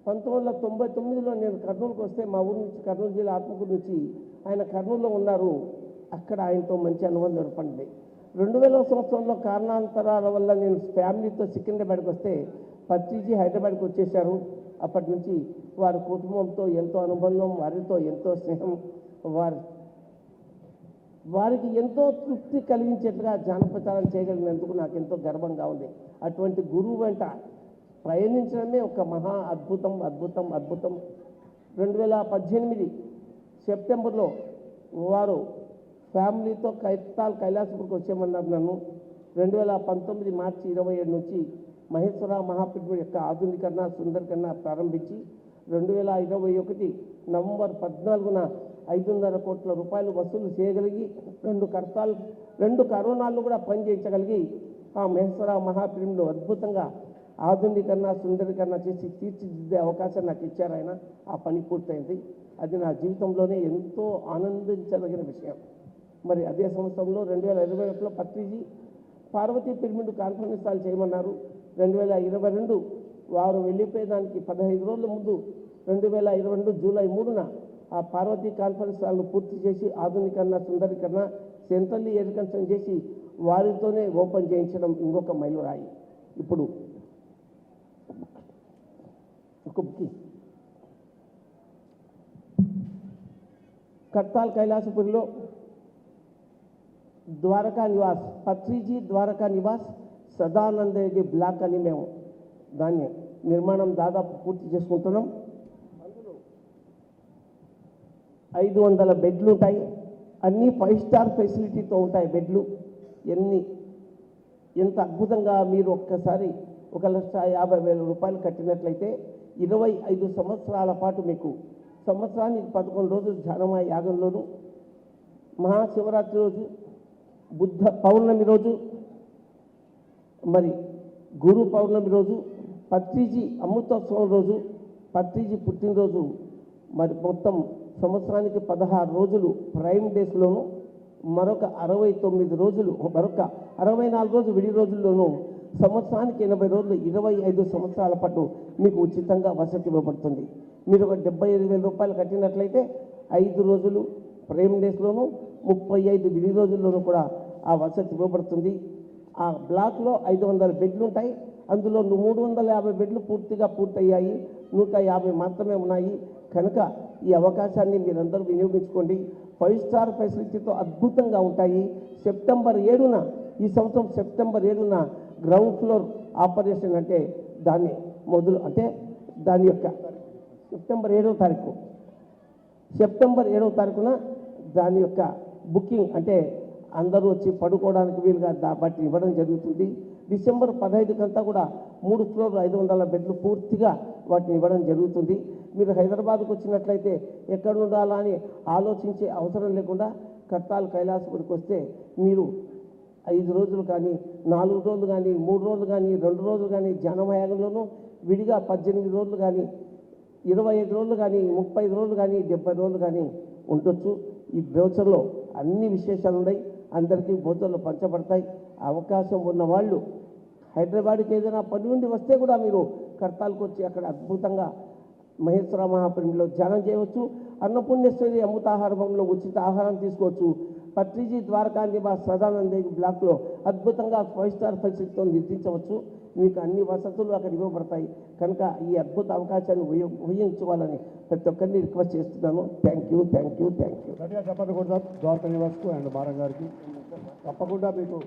1999లో నేను కర్నూలుకు వస్తే మా ఊరు నుంచి కర్నూలు జిల్లా ఆత్మకూరు నుంచి ఆయన కర్నూలులో ఉన్నారు. అక్కడ ఆయనతో మంచి అనుబంధం ఏర్పడింది. 2000 సంవత్సరంలో కారణాంతరాల వల్ల నేను ఫ్యామిలీతో సికింద్రాబాద్కి వస్తే పత్రిజీ హైదరాబాద్కి వచ్చేశారు. అప్పటి నుంచి వారి కుటుంబంతో ఎంతో అనుబంధం, వారితో ఎంతో స్నేహం, వారికి ఎంతో తృప్తి కలిగించేట్లుగా జానప్రచారం చేయగలిగినందుకు నాకు ఎంతో గర్వంగా ఉంది. అటువంటి గురువు వెంట ప్రయాణించడమే ఒక మహా అద్భుతం అద్భుతం అద్భుతం. 2018 సెప్టెంబర్లో వారు ఫ్యామిలీతో కైలాసపురికి వచ్చేమన్నారు నన్ను. 2019 మార్చి 27 నుంచి మహేశ్వర మహాపిరమిడ్ యొక్క ఆధునీకరణ సుందరీకరణ ప్రారంభించి 2021 నవంబర్ 14న 5.5 కోట్ల రూపాయలు వసూలు చేయగలిగి 2 కరోనాలు కూడా పనిచేయించగలిగి ఆ మహేశ్వర మహాపిరమిడ్ను అద్భుతంగా ఆధునీకరణ సుందరీకరణ చేసి తీర్చిదిద్దే అవకాశం నాకు ఇచ్చారు ఆయన. ఆ పని పూర్తయింది. అది నా జీవితంలోనే ఎంతో ఆనందించదగిన విషయం. మరి అదే సంవత్సరంలో 2021లో Patriji Parvathi pyramid conference hall చేయమన్నారు. 2022 వారు వెళ్ళిపోయేదానికి 15 రోజుల ముందు 2022 జూలై 3న ఆ పార్వతీ కాన్ఫరెన్స్ హాల్ను పూర్తి చేసి ఆధునీకరణ సుందరీకరణ సెంట్రల్లీ ఎయిర్ కండిషన్ చేసి వారితోనే ఓపెన్ చేయించడం ఇంకొక మైలురాయి. ఇప్పుడు ఒక కర్తాల్ కైలాసపురిలో ద్వారకా నివాస్, పత్రిజీ ద్వారకా నివాస్ సదానందగిరి బ్లాక్ అని మేము దాన్ని నిర్మాణం దాదాపు పూర్తి చేసుకుంటున్నాం. అందులో 500 బెడ్లు ఉంటాయి. అన్నీ 5 స్టార్ ఫెసిలిటీతో ఉంటాయి బెడ్లు. ఎంత అద్భుతంగా మీరు ఒక్కసారి 1,50,000 రూపాయలు కట్టినట్లయితే 25 సంవత్సరాల పాటు మీకు సంవత్సరానికి 11 రోజులు ధ్యానమయ యాగంలోను, మహాశివరాత్రి రోజు, బుద్ధ పౌర్ణమి రోజు, మరి గురు పౌర్ణమి రోజు, పత్రిజీ అమృతోత్సవం రోజు, పత్రిజీ పుట్టినరోజు, మరి మొత్తం సంవత్సరానికి 16 రోజులు ప్రైమ్ డేస్లోను, మరొక 69 రోజులు, మరొక 64 రోజులు విడి రోజుల్లోనూ సంవత్సరానికి 80 రోజులు 25 సంవత్సరాల పాటు మీకు ఉచితంగా వసతి ఇవ్వబడుతుంది. మీరు ఒక 75,000 రూపాయలు కట్టినట్లయితే 5 రోజులు ప్రైమ్ డేస్లోను 35 విడి రోజుల్లోనూ కూడా ఆ వసతి ఇవ్వబడుతుంది. ఆ బ్లాక్లో 500 బెడ్లు ఉంటాయి. అందులో 350 బెడ్లు పూర్తిగా పూర్తయ్యాయి. 150 మాత్రమే ఉన్నాయి. కనుక ఈ అవకాశాన్ని మీరందరూ వినియోగించుకోండి. 5 స్టార్ ఫెసిలిటీతో అద్భుతంగా ఉంటాయి. సెప్టెంబర్ 7న ఈ సంవత్సరం సెప్టెంబర్ 7న గ్రౌండ్ ఫ్లోర్ ఆపరేషన్ అంటే దాన్ని మొదలు అంటే దాని యొక్క సెప్టెంబర్ 7వ తారీఖున దాని యొక్క బుకింగ్ అంటే అందరూ వచ్చి పడుకోవడానికి వీలుగా బట్టి ఇవ్వడం జరుగుతుంది. డిసెంబర్ 15కంతా కూడా 3 ఫ్లోర్లు 500 బెడ్లు పూర్తిగా వాటిని ఇవ్వడం జరుగుతుంది. మీరు హైదరాబాద్కు వచ్చినట్లయితే ఎక్కడ ఉండాలా అని ఆలోచించే అవసరం లేకుండా కర్తాల్ కైలాసపురికి వస్తే మీరు 5 రోజులు కానీ 4 రోజులు కానీ 3 రోజులు కానీ 2 రోజులు కానీ ధ్యానమయాగంలోనూ విడిగా 18 రోజులు కానీ 25 రోజులు కానీ 35 రోజులు కానీ 70 రోజులు కానీ ఉండొచ్చు. ఈ బ్రోచర్లో అన్ని విశేషాలు ఉన్నాయి. అందరికీ బోధనలు పంచబడతాయి. అవకాశం ఉన్న వాళ్ళు హైదరాబాద్కి ఏదైనా పని ఉండి వస్తే కూడా మీరు కర్తాల్కి వచ్చి అక్కడ అద్భుతంగా మహేశ్వర మహాపిరమిడ్లో ధ్యానం చేయవచ్చు. అన్నపూర్ణేశ్వరి అమృతాహారంలో ఉచిత ఆహారం తీసుకోవచ్చు. పత్రిజీ ద్వారకా నివాస్ సదానందగిరి బ్లాక్లో అద్భుతంగా 5 స్టార్ ఫెసిలిటీతో నిర్మించవచ్చు. మీకు అన్ని వసతులు అక్కడ ఇవ్వబడతాయి. కనుక ఈ అద్భుత అవకాశాన్ని ఉపయోగించుకోవాలని ప్రతి ఒక్కరిని రిక్వెస్ట్ చేస్తున్నాను. Thank you. గట్టిగా చెప్పండి కూడా ద్వారకా నివాస్కు అండ్ మారం గారికి. తప్పకుండా మీకు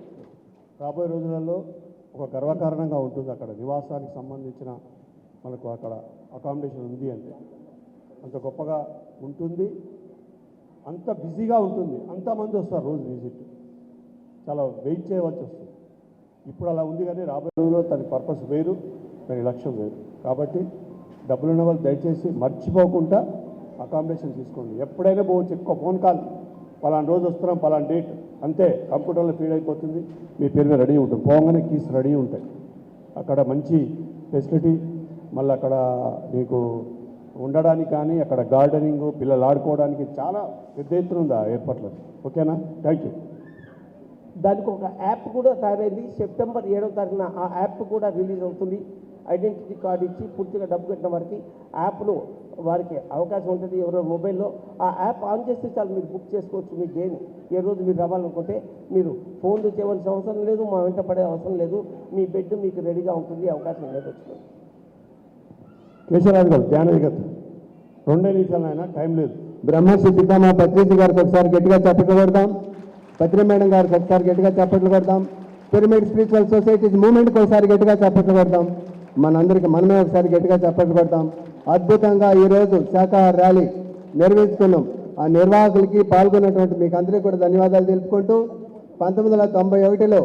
రాబోయే రోజులలో ఒక గర్వకారణంగా ఉంటుంది. అక్కడ నివాసానికి సంబంధించిన మనకు అక్కడ అకామిడేషన్ ఉంది అంటే అంత గొప్పగా ఉంటుంది, అంత బిజీగా ఉంటుంది. అంతమంది వస్తారు రోజు విజిట్, చాలా వెయిట్ చేయవలసి వస్తుంది. ఇప్పుడు అలా ఉంది కానీ రాబోయే రోజుల్లో దాని పర్పస్ వేరు, దాని లక్ష్యం వేరు. కాబట్టి డబ్బులున్న వాళ్ళు దయచేసి మర్చిపోకుండా అకామిడేషన్ తీసుకోండి. ఎప్పుడైనా పోవచ్చు, ఎక్కువ ఫోన్ కాల్ పలానా రోజు వస్తున్నాం పలానా డేట్ అంతే కంప్యూటర్లో ఫీడ్ అయిపోతుంది, మీ పేరు మీద రెడీ ఉంటుంది. పోగానే కీస్ రెడీ ఉంటాయి. అక్కడ మంచి ఫెసిలిటీ, మళ్ళీ అక్కడ నీకు ఉండడానికి కానీ అక్కడ గార్డెనింగ్ పిల్లలు ఆడుకోవడానికి చాలా పెద్ద ఎత్తున ఉంది ఆ ఏర్పాట్లు. ఓకేనా? Thank you. దానికి ఒక యాప్ కూడా తయారైంది. సెప్టెంబర్ 7వ తారీఖున ఆ యాప్ కూడా రిలీజ్ అవుతుంది. ఐడెంటిటీ కార్డు ఇచ్చి పూర్తిగా డబ్బు కట్టిన వారికి యాప్లో వారికి అవకాశం ఉంటుంది. ఎవరో మొబైల్లో ఆ యాప్ ఆన్ చేస్తే చాలు, మీరు బుక్ చేసుకోవచ్చు. మీ డేని ఏ రోజు మీరు రావాలనుకుంటే మీరు ఫోన్లు చేయవలసిన అవసరం లేదు, మా వెంట పడే అవసరం లేదు. మీ బెడ్ మీకు రెడీగా ఉంటుంది. అవకాశం లేదు. కేశవరాజు గారు ధ్యాన విగత్ 2 నిమిషాలు అయినా టైం లేదు. బ్రహ్మశ్రీ పితామా పత్రిజీ గారికి ఒకసారి గట్టిగా చప్పట్లు కొడదాం. పత్రి మేడం గారికి ఒకసారి గట్టిగా చప్పట్లు కొడదాం. పిరమిడ్ స్పిరిచువల్ సొసైటీస్ మూవ్మెంట్కి ఒకసారి గట్టిగా చప్పట్లు కొడదాం. మనందరికీ మనమే ఒకసారి గట్టిగా చప్పట్లు కొడతాం. అద్భుతంగా ఈరోజు శాఖాహార ర్యాలీ నిర్వహించుకున్నాం. ఆ నిర్వాహకులకి పాల్గొన్నటువంటి మీకు అందరికీ కూడా ధన్యవాదాలు తెలుపుకుంటూ 1991లో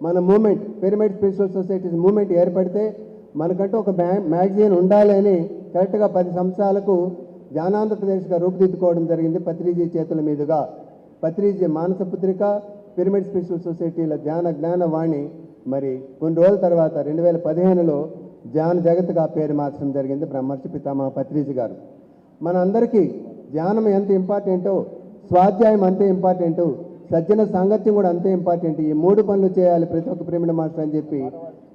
మన movement pyramid spiritual societies movement ఏర్పడితే మనకంటూ ఒక మ్యాగజైన్ ఉండాలి అని కరెక్ట్గా 10 సంవత్సరాలకు జ్ఞానాంధ్రప్రదేశ్గా రూపుదిద్దుకోవడం జరిగింది పత్రిజీ చేతుల మీదుగా. పత్రిజీ మానస పుత్రిక, పిరమిడ్ స్పిరిచువల్ సొసైటీల జ్ఞాన వాణి. మరి కొన్ని రోజుల తర్వాత 2015లో ధ్యాన జగత్గా పేరు మార్చడం జరిగింది బ్రహ్మర్షి పితామహ పత్రిజీ గారు. మన అందరికీ ధ్యానం ఎంత ఇంపార్టెంటో, స్వాధ్యాయం అంతే ఇంపార్టెంటు, సజ్జన సాంగత్యం కూడా అంతే ఇంపార్టెంట్. ఈ 3 పనులు చేయాలి ప్రతి ఒక్క పిరమిడ్ మాస్టర్ అని చెప్పి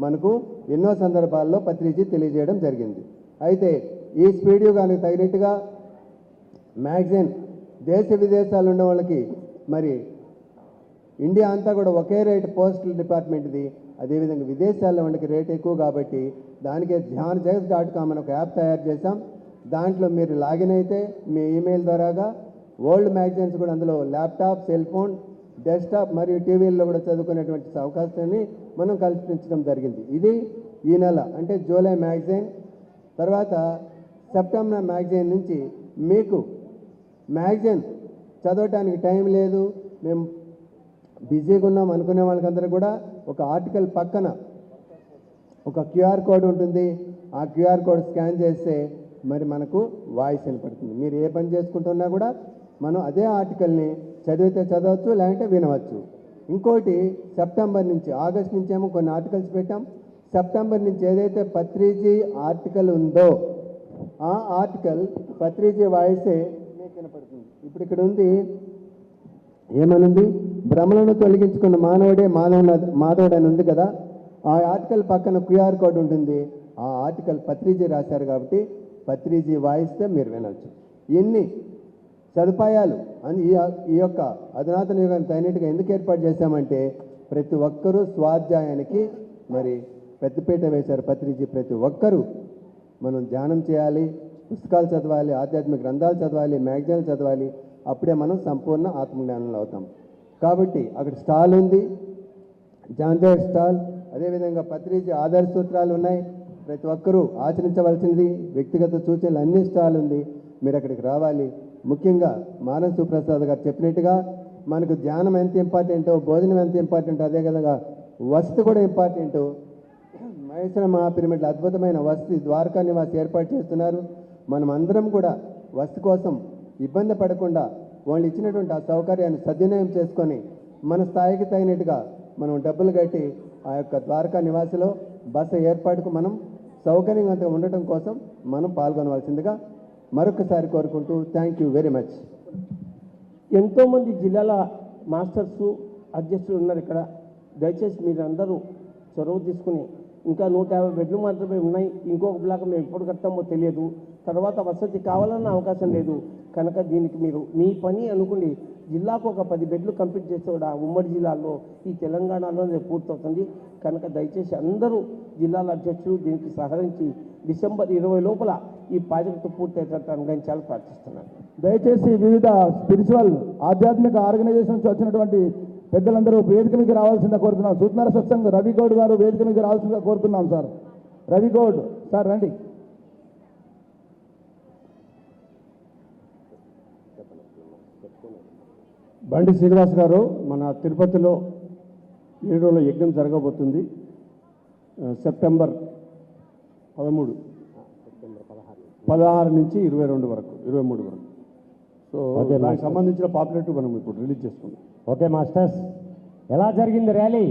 మనకు ఎన్నో సందర్భాల్లో పత్రిజీ తెలియజేయడం జరిగింది. అయితే ఈ స్పీడ్ యుగానికి తగినట్టుగా మ్యాగజైన్ దేశ విదేశాలు ఉన్న వాళ్ళకి మరి ఇండియా అంతా కూడా ఒకే రేట్ పోస్టల్ డిపార్ట్మెంట్ది, అదేవిధంగా విదేశాల్లో వాళ్ళకి రేట్ ఎక్కువ కాబట్టి దానికే ధ్యానజగత్.com అని ఒక యాప్ తయారు చేశాం. దాంట్లో మీరు లాగిన్ అయితే మీ ఈమెయిల్ ద్వారాగా ఓల్డ్ మ్యాగజైన్స్ కూడా అందులో ల్యాప్టాప్, సెల్ ఫోన్, డెస్క్టాప్ మరియు టీవీల్లో కూడా చదువుకునేటువంటి అవకాశాన్ని మనం కల్పించడం జరిగింది. ఇది ఈ నెల అంటే జూలై మ్యాగజైన్. తర్వాత సెప్టెంబర్ మ్యాగజైన్ నుంచి మీకు మ్యాగజైన్ చదవటానికి టైం లేదు, మేము బిజీగా ఉన్నాం అనుకునే వాళ్ళకందరూ కూడా ఒక ఆర్టికల్ పక్కన ఒక క్యూఆర్ కోడ్ ఉంటుంది. ఆ క్యూఆర్ కోడ్ స్కాన్ చేస్తే మరి మనకు వాయిస్ వినపడుతుంది. మీరు ఏ పని చేసుకుంటున్నా కూడా మనం అదే ఆర్టికల్ని చదివితే చదవచ్చు, లేదంటే వినవచ్చు. ఇంకోటి సెప్టెంబర్ నుంచి, ఆగస్ట్ నుంచి ఏమో కొన్ని ఆర్టికల్స్ పెట్టాం. సెప్టెంబర్ నుంచి ఏదైతే పత్రిజీ ఆర్టికల్ ఉందో ఆ ఆర్టికల్ పత్రిజీ వాయిసే మీకు వినపడుతుంది. ఇప్పుడు ఇక్కడ ఉంది, ఏమనుంది? భ్రమలను తొలగించుకున్న మానవుడే మాధవుడు అని ఉంది కదా. ఆ ఆర్టికల్ పక్కన క్యూఆర్ కోడ్ ఉంటుంది. ఆ ఆర్టికల్ పత్రిజీ రాశారు కాబట్టి పత్రిజీ వాయిస్తే మీరు వినవచ్చు. ఇన్ని సదుపాయాలు అని ఈ యొక్క అధునాతన యుగానికి తగినట్టుగా ఎందుకు ఏర్పాటు చేశామంటే ప్రతి ఒక్కరూ స్వాధ్యాయానికి మరి పెద్దపీట వేశారు పత్రిజీ. ప్రతి ఒక్కరూ మనం ధ్యానం చేయాలి, పుస్తకాలు చదవాలి, ఆధ్యాత్మిక గ్రంథాలు చదవాలి, మ్యాగజైన్లు చదవాలి. అప్పుడే మనం సంపూర్ణ ఆత్మజ్ఞానంలో అవుతాం. కాబట్టి అక్కడ స్టాల్ ఉంది, జాంజర్ స్టాల్. అదేవిధంగా పత్రిజీ ఆదర్శ సూత్రాలు ఉన్నాయి, ప్రతి ఒక్కరూ ఆచరించవలసింది, వ్యక్తిగత సూచనలు అన్ని స్టాల్ ఉంది. మీరు అక్కడికి రావాలి. ముఖ్యంగా మానవ సుప్రసాద్ గారు చెప్పినట్టుగా మనకు ధ్యానం ఎంత ఇంపార్టెంటో, భోజనం ఎంత ఇంపార్టెంటో, అదేవిధంగా వసతి కూడా ఇంపార్టెంటు. మహేశ్వర మహాపిరమిడ్లో అద్భుతమైన వసతి ద్వారకా నివాస్ ఏర్పాటు చేస్తున్నారు. మనం అందరం కూడా వసతి కోసం ఇబ్బంది పడకుండా వాళ్ళు ఇచ్చినటువంటి ఆ సౌకర్యాన్ని సద్వినియోగం చేసుకొని మన స్థాయికి తగినట్టుగా మనం డబ్బులు కట్టి ఆ యొక్క ద్వారకా నివాసులో బస ఏర్పాటుకు మనం సౌకర్యంగా ఉండటం కోసం మనం పాల్గొనవలసిందిగా మరొకసారి కోరుకుంటూ థ్యాంక్ యూ వెరీ మచ్. ఎంతోమంది జిల్లాల మాస్టర్సు అధ్యక్షులు ఉన్నారు ఇక్కడ. దయచేసి మీరు అందరూ చొరవ తీసుకుని ఇంకా 150 బెడ్లు మాత్రమే ఉన్నాయి. ఇంకొక బ్లాక్ మేము ఎప్పుడు కడతామో తెలియదు. తర్వాత వసతి కావాలన్న అవకాశం లేదు. కనుక దీనికి మీరు మీ పని అనుకుని జిల్లాకు ఒక 10 బెడ్లు కంప్లీట్ చేస్తే కూడా ఉమ్మడి జిల్లాలో ఈ తెలంగాణలో పూర్తవుతుంది. కనుక దయచేసి అందరూ జిల్లాల అధ్యక్షులు దీనికి సహకరించి డిసెంబర్ 20 లోపల ఈ ప్రాజెక్టు పూర్తయ్యేటట్టు నేను చాలా ప్రార్థిస్తున్నాను. దయచేసి వివిధ స్పిరిచువల్ ఆధ్యాత్మిక ఆర్గనైజేషన్ నుంచి వచ్చినటువంటి పెద్దలందరూ వేదిక మీకు రావాల్సిందిగా కోరుతున్నాం. సూత్నార సత్సంగ్ రవిగౌడ్ గారు వేదిక మీకు రావాల్సిందిగా కోరుతున్నాం. సార్ రవిగౌడ్ సార్ రండి. బండి శ్రీనివాస్ గారు మన తిరుపతిలో 7 రోజుల యజ్ఞం జరగబోతుంది. సెప్టెంబర్ 16 నుంచి 22 వరకు 23 వరకు. సో దానికి సంబంధించిన పాపులేటివ్ మనం ఇప్పుడు రిలీజ్ చేసుకుందాం. ఓకే మాస్టర్స్, ఎలా జరిగింది ర్యాలీ?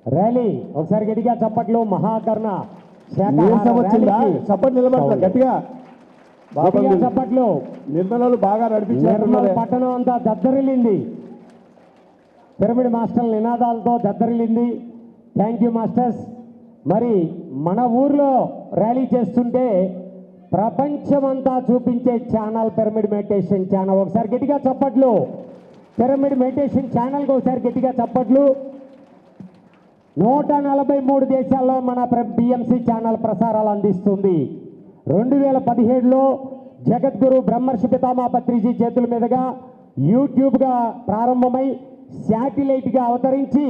ర్యాలీ ఒకసారి గట్టిగా చప్పట్లు. మహాకర్ణ వచ్చిందా? చప్పట్లు నిలబడతారు గట్టిగా. చప్పట్లు. నిర్మలలు బాగా నడిపించారు. పట్టణం అంతా దద్దరిల్లింది, పిరమిడ్ మాస్టర్ల నినాదాలతో దద్దరిల్లింది. Thank you masters. మరి మన ఊర్లో ర్యాలీ చేస్తుంటే ప్రపంచమంతా చూపించే ఛానల్ పిరమిడ్ మెడిటేషన్ ఛానల్. ఒకసారి గట్టిగా చప్పట్లు. పిరమిడ్ మెడిటేషన్ ఛానల్కి ఒకసారి గట్టిగా చప్పట్లు. 143 దేశాల్లో మన బిఎంసి ఛానల్ ప్రసారాలు అందిస్తుంది. 2017లో జగద్గురు బ్రహ్మర్షి పితామహ పత్రిజీ చేతుల మీదుగా యూట్యూబ్గా ప్రారంభమై శాటిలైట్గా అవతరించి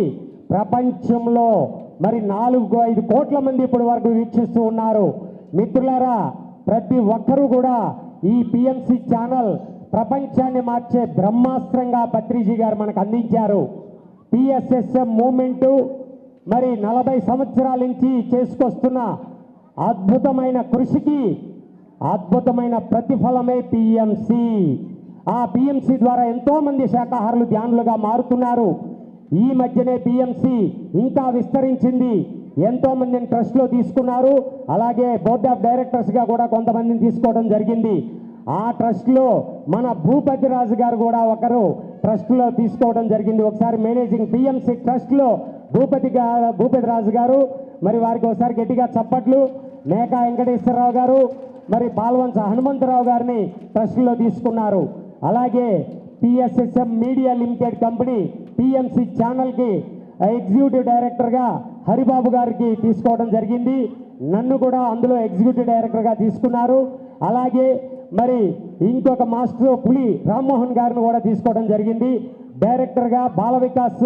ప్రపంచంలో మరి 4-5 కోట్ల మంది ఇప్పటి వరకు వీక్షిస్తూ ఉన్నారు. మిత్రులారా, ప్రతి ఒక్కరూ కూడా ఈ పిఎంసి ఛానల్ ప్రపంచాన్ని మార్చే బ్రహ్మాస్త్రంగా పత్రిజీ గారు మనకు అందించారు. పిఎస్ఎస్ఎం మూమెంటు మరి 40 సంవత్సరాల నుంచి చేసుకొస్తున్న అద్భుతమైన కృషికి అద్భుతమైన ప్రతిఫలమే పిఎంసి. ఆ పిఎంసి ద్వారా ఎంతోమంది శాకాహారులు ధ్యానులుగా మారుతున్నారు. ఈ మధ్యనే పిఎంసి ఇంకా విస్తరించింది. ఎంతోమందిని ట్రస్ట్లో తీసుకున్నారు. అలాగే బోర్డ్ ఆఫ్ డైరెక్టర్స్గా కూడా కొంతమందిని తీసుకోవడం జరిగింది. ఆ ట్రస్ట్లో మన భూపతి రాజు గారు కూడా ఒకరు ట్రస్ట్లో తీసుకోవడం జరిగింది. ఒకసారి మేనేజింగ్ పిఎంసి ట్రస్ట్లో భూపతి రాజు గారు, మరి వారికి ఒకసారి గట్టిగా చప్పట్లు. మేకా వెంకటేశ్వరరావు గారు, మరి పాల్వంచ హనుమంతరావు గారిని ట్రస్ట్లో తీసుకున్నారు. అలాగే PSSM media limited company PMC ఛానల్కి ఎగ్జిక్యూటివ్ డైరెక్టర్గా హరిబాబు గారికి తీసుకోవడం జరిగింది. నన్ను కూడా అందులో ఎగ్జిక్యూటివ్ డైరెక్టర్గా తీసుకున్నారు. అలాగే మరి ఇంకొక మాస్టర్ పులి రామ్మోహన్ గారిని కూడా తీసుకోవడం జరిగింది. డైరెక్టర్గా బాల వికాస్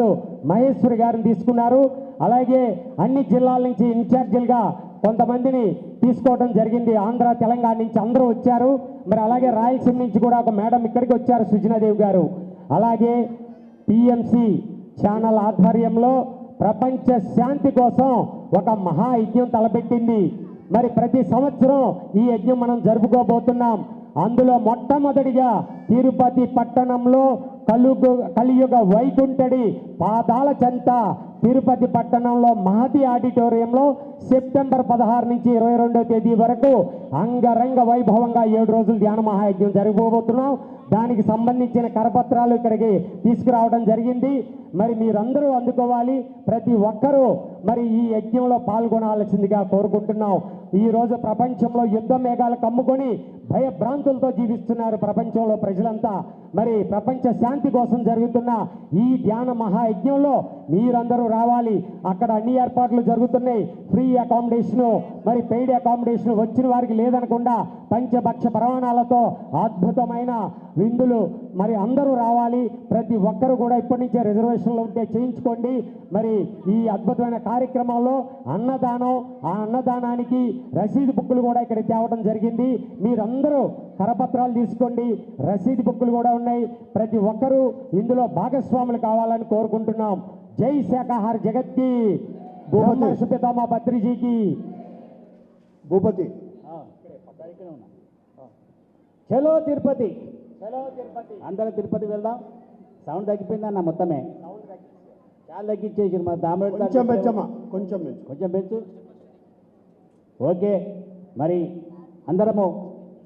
మహేశ్వరి గారిని తీసుకున్నారు. అలాగే అన్ని జిల్లాల నుంచి ఇన్ఛార్జీలుగా కొంతమందిని తీసుకోవడం జరిగింది. ఆంధ్ర, తెలంగాణ నుంచి అందరూ వచ్చారు. మరి అలాగే రాయలసీమ నుంచి కూడా ఒక మేడం ఇక్కడికి వచ్చారు, సుజనాదేవి గారు. అలాగే పిఎంసి ఛానల్ ఆధ్వర్యంలో ప్రపంచ శాంతి కోసం ఒక మహాయజ్ఞం తలపెట్టింది. మరి ప్రతి సంవత్సరం ఈ యజ్ఞం మనం జరుపుకోబోతున్నాం. అందులో మొట్టమొదటిగా తిరుపతి పట్టణంలో కలియుగ వైకుంఠడి పాదాల చెంత తిరుపతి పట్టణంలో మహతి ఆడిటోరియంలో సెప్టెంబర్ 16 నుంచి 22వ తేదీ వరకు అంగరంగ వైభవంగా 7 రోజులు ధ్యాన మహాయజ్ఞం జరగబోతున్నాం. దానికి సంబంధించిన కరపత్రాలు ఇక్కడికి తీసుకురావడం జరిగింది. మరి మీరందరూ అందుకోవాలి. ప్రతి ఒక్కరూ మరి ఈ యజ్ఞంలో పాల్గొనాల్సిందిగా కోరుకుంటున్నాం. ఈరోజు ప్రపంచంలో యుద్ధ మేఘాలు కమ్ముకొని భయభ్రాంతులతో జీవిస్తున్నారు ప్రపంచంలో ప్రజలంతా. మరి ప్రపంచ శాంతి కోసం జరుగుతున్న ఈ ధ్యాన మహాయజ్ఞంలో మీరందరూ రావాలి. అక్కడ అన్ని ఏర్పాట్లు జరుగుతున్నాయి. ఫ్రీ అకామిడేషను, మరి పెయిడ్ అకామిడేషన్ వచ్చిన వారికి లేదనకుండా పంచభక్ష ప్రమాణాలతో అద్భుతమైన విందులు. మరి అందరూ రావాలి. ప్రతి ఒక్కరు కూడా ఇప్పటి నుంచే రిజర్వేషన్లు ఉంటే చేయించుకోండి. మరి ఈ అద్భుతమైన కార్యక్రమంలో అన్నదానం, ఆ అన్నదానానికి రసీదు బుక్కులు కూడా ఇక్కడ తేవడం జరిగింది. మీరందరూ కరపత్రాలు తీసుకోండి, రసీదు బుక్కులు కూడా ఉన్నాయి. ప్రతి ఒక్కరూ ఇందులో భాగస్వాములు కావాలని కోరుకుంటున్నాం. జై శాకాహార జగత్కి, బ్రహ్మర్షి పితామహ పత్రిజీకి. భూపతి చలో తిరుపతి, అందరూ తిరుపతి వెళ్దాం. సౌండ్ తగ్గిపోయిందన్న మొత్తమే, చాలా తగ్గించేసి మా దామరెడ్డి కొంచెం పెంచు. ఓకే, మరి అందరము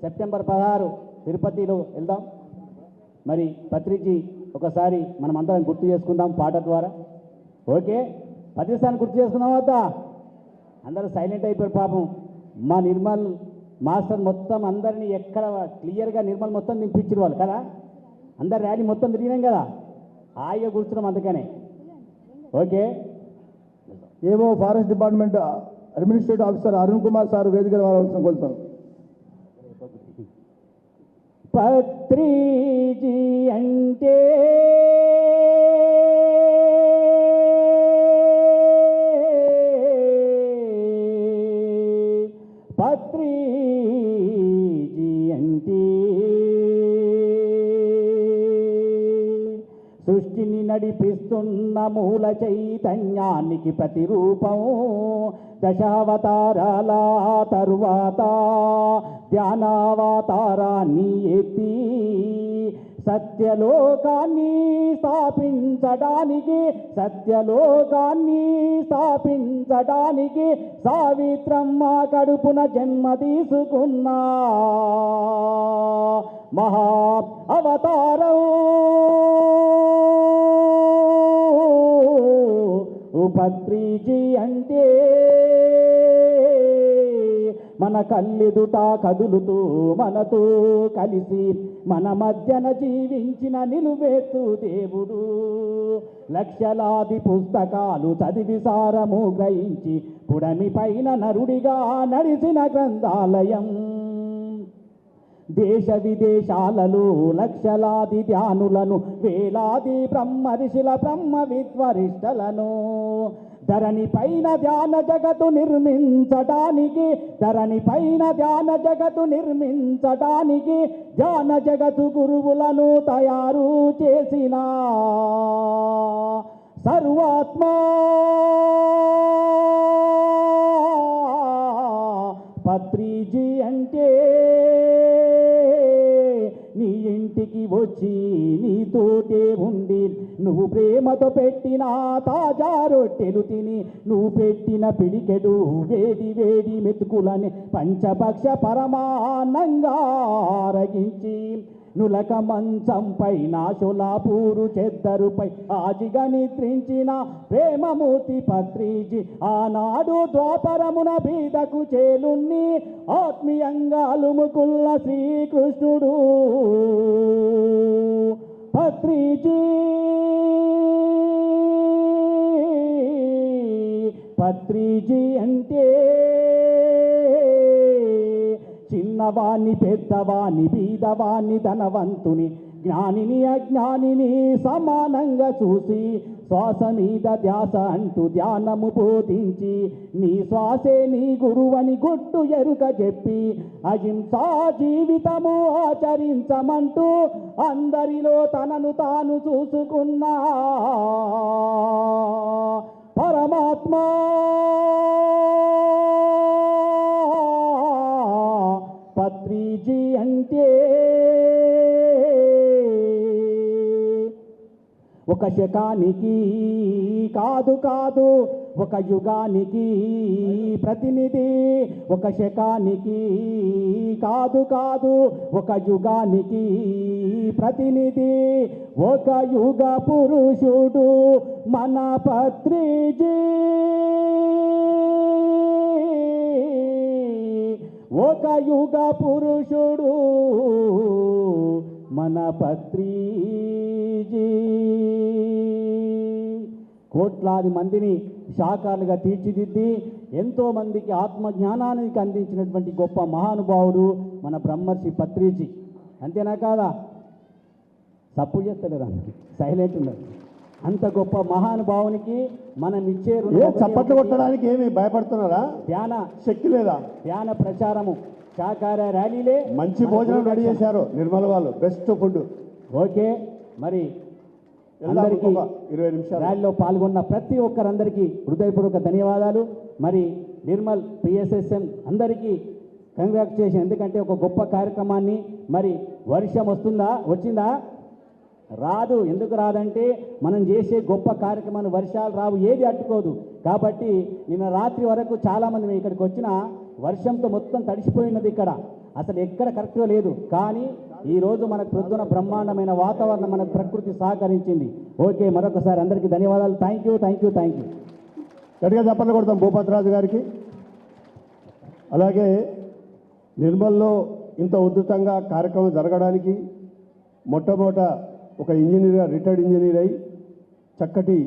సెప్టెంబర్ 16 తిరుపతిలో వెళ్దాం. మరి పత్రిజీ ఒకసారి మనం అందరం గుర్తు చేసుకుందాం పాట ద్వారా. ఓకే, పత్రిసాన్ని గుర్తు చేసుకున్నాం వద్ద అందరూ సైలెంట్ అయిపోయారు పాపం. మా నిర్మల్ మాస్టర్ మొత్తం అందరినీ ఎక్కడ క్లియర్గా నిర్మల్ మొత్తం నింపించారు వాళ్ళు కదా. అందరు ర్యాలీ మొత్తం తిరిగినాం కదా, హాయిగా కూర్చున్నాం అందుకనే. ఓకే, ఏవో forest department administrative officer Arun Kumar sir వేదిక రావాల్సిన కోరుతాను. పత్రిజీ అంటే సృష్టిని నడిపిస్తున్న మూల చైతన్యానికి ప్రతిరూపం. దశావతారాల తరువాత ధ్యానావతారాన్ని ఎత్తి సత్యలోకాన్ని స్థాపించడానికి సావిత్రమ్మ కడుపున జన్మ తీసుకున్న మహా అవతారం పత్రిజీ అంటే మన కళ్ళెదుట కదులుతూ మనతో కలిసి మన మధ్యన జీవించిన నిలువెత్తు దేవుడు. లక్షలాది పుస్తకాలు చదివి సారము గ్రహించి పుడమి పైన నరుడిగా నడిచిన గ్రంథాలయం. దేశ విదేశాలలో లక్షలాది ధ్యానులను వేలాది బ్రహ్మర్షుల బ్రహ్మ విద్వరిష్టలను ధరణి పైన ధ్యాన జగత్తు నిర్మించడానికి ధ్యాన జగత్తు గురువులను తయారు చేసిన సర్వాత్మ పత్రిజీ అంటే నీ ఇంటికి వచ్చి నీతోటే ఉండి నువ్వు ప్రేమతో పెట్టిన తాజా రొట్టెలు తిని నువ్వు పెట్టిన పిడికెడు వేడి వేడి మెతుకులని పంచభక్ష పరమానంగా ఆరగించి నులక మంచంపై నాశులాపూరు చెద్దరుపై ఆజిగా నిద్రించిన ప్రేమమూర్తి పత్రిజీ ఆనాడు ద్వాపరమున బీదకు చేలున్ని ఆత్మీయంగా అలుముకున్న శ్రీకృష్ణుడు పత్రిజీ అంటే చిన్నవాణ్ణి పెద్దవాణ్ణి బీదవాణ్ణి ధనవంతుని జ్ఞానిని అజ్ఞానిని సమానంగా చూసి శ్వాస మీద ధ్యాస అంటూ ధ్యానము బోధించి నీ శ్వాసే నీ గురువని గుట్టు ఎరుక చెప్పి అహింసా జీవితము ఆచరించమంటూ అందరిలో తనను తాను చూసుకున్న పరమాత్మ పత్రిజీ అంటే ఒక శకానికి కాదు ఒక యుగానికి ప్రతినిధి ఒక శకానికి కాదు ఒక యుగానికి ప్రతినిధి ఒక యుగ పురుషుడు మన పత్రిజీ ఒక యుగ పురుషుడు మన పత్రిజీ కోట్లాది మందిని శాఖలుగా తీర్చిదిద్ది ఎంతో మందికి ఆత్మజ్ఞానానికి అందించినటువంటి గొప్ప మహానుభావుడు మన బ్రహ్మర్షి పత్రిజీ. అంతేనా కాదా? సపోర్ట్ చేస్తలేరు, సైలెంట్ ఉన్నారు. అంత గొప్ప మహానుభావునికి మనం ఇచ్చే చప్పట్లు కొట్టడానికి ఏమి భయపడుతున్నారా? ధ్యాన శక్తి లేదా? ధ్యాన ప్రచారము శాకార ర్యాలీలే. మంచి భోజనం రెడీ చేశారు నిర్మల్ వాళ్ళు, బెస్ట్ ఫుడ్. ఓకే, మరి అందరికీ 20 నిమిషాలు ర్యాలీలో పాల్గొన్న ప్రతి ఒక్కరందరికీ హృదయపూర్వక ధన్యవాదాలు. మరి నిర్మల్ పిఎస్ఎస్ఎం అందరికీ కంగ్రాచులేషన్. ఎందుకంటే ఒక గొప్ప కార్యక్రమాన్ని, మరి వర్షం వచ్చిందా? రాదు. ఎందుకు రాదంటే మనం చేసే గొప్ప కార్యక్రమాన్ని వర్షాలు రావు, ఏది అడ్డుకోదు. కాబట్టి నిన్న రాత్రి వరకు చాలామంది మేము ఇక్కడికి వచ్చిన వర్షంతో మొత్తం తడిసిపోయినది. ఇక్కడ అసలు ఎక్కడ కరెక్ట్గా లేదు. కానీ ఈరోజు మనకు ప్రొద్దున బ్రహ్మాండమైన వాతావరణం మనకు ప్రకృతి సహకరించింది. ఓకే, మరొకసారి అందరికీ ధన్యవాదాలు. Thank you. గట్టిగా చప్పట్లు కొడతాం భూపతిరాజు గారికి. అలాగే నిర్మల్లో ఇంత ఉధృతంగా కార్యక్రమం జరగడానికి మొట్టమొదట ఒక ఇంజనీర్, రిటైర్డ్ ఇంజనీర్ అయి చక్కటి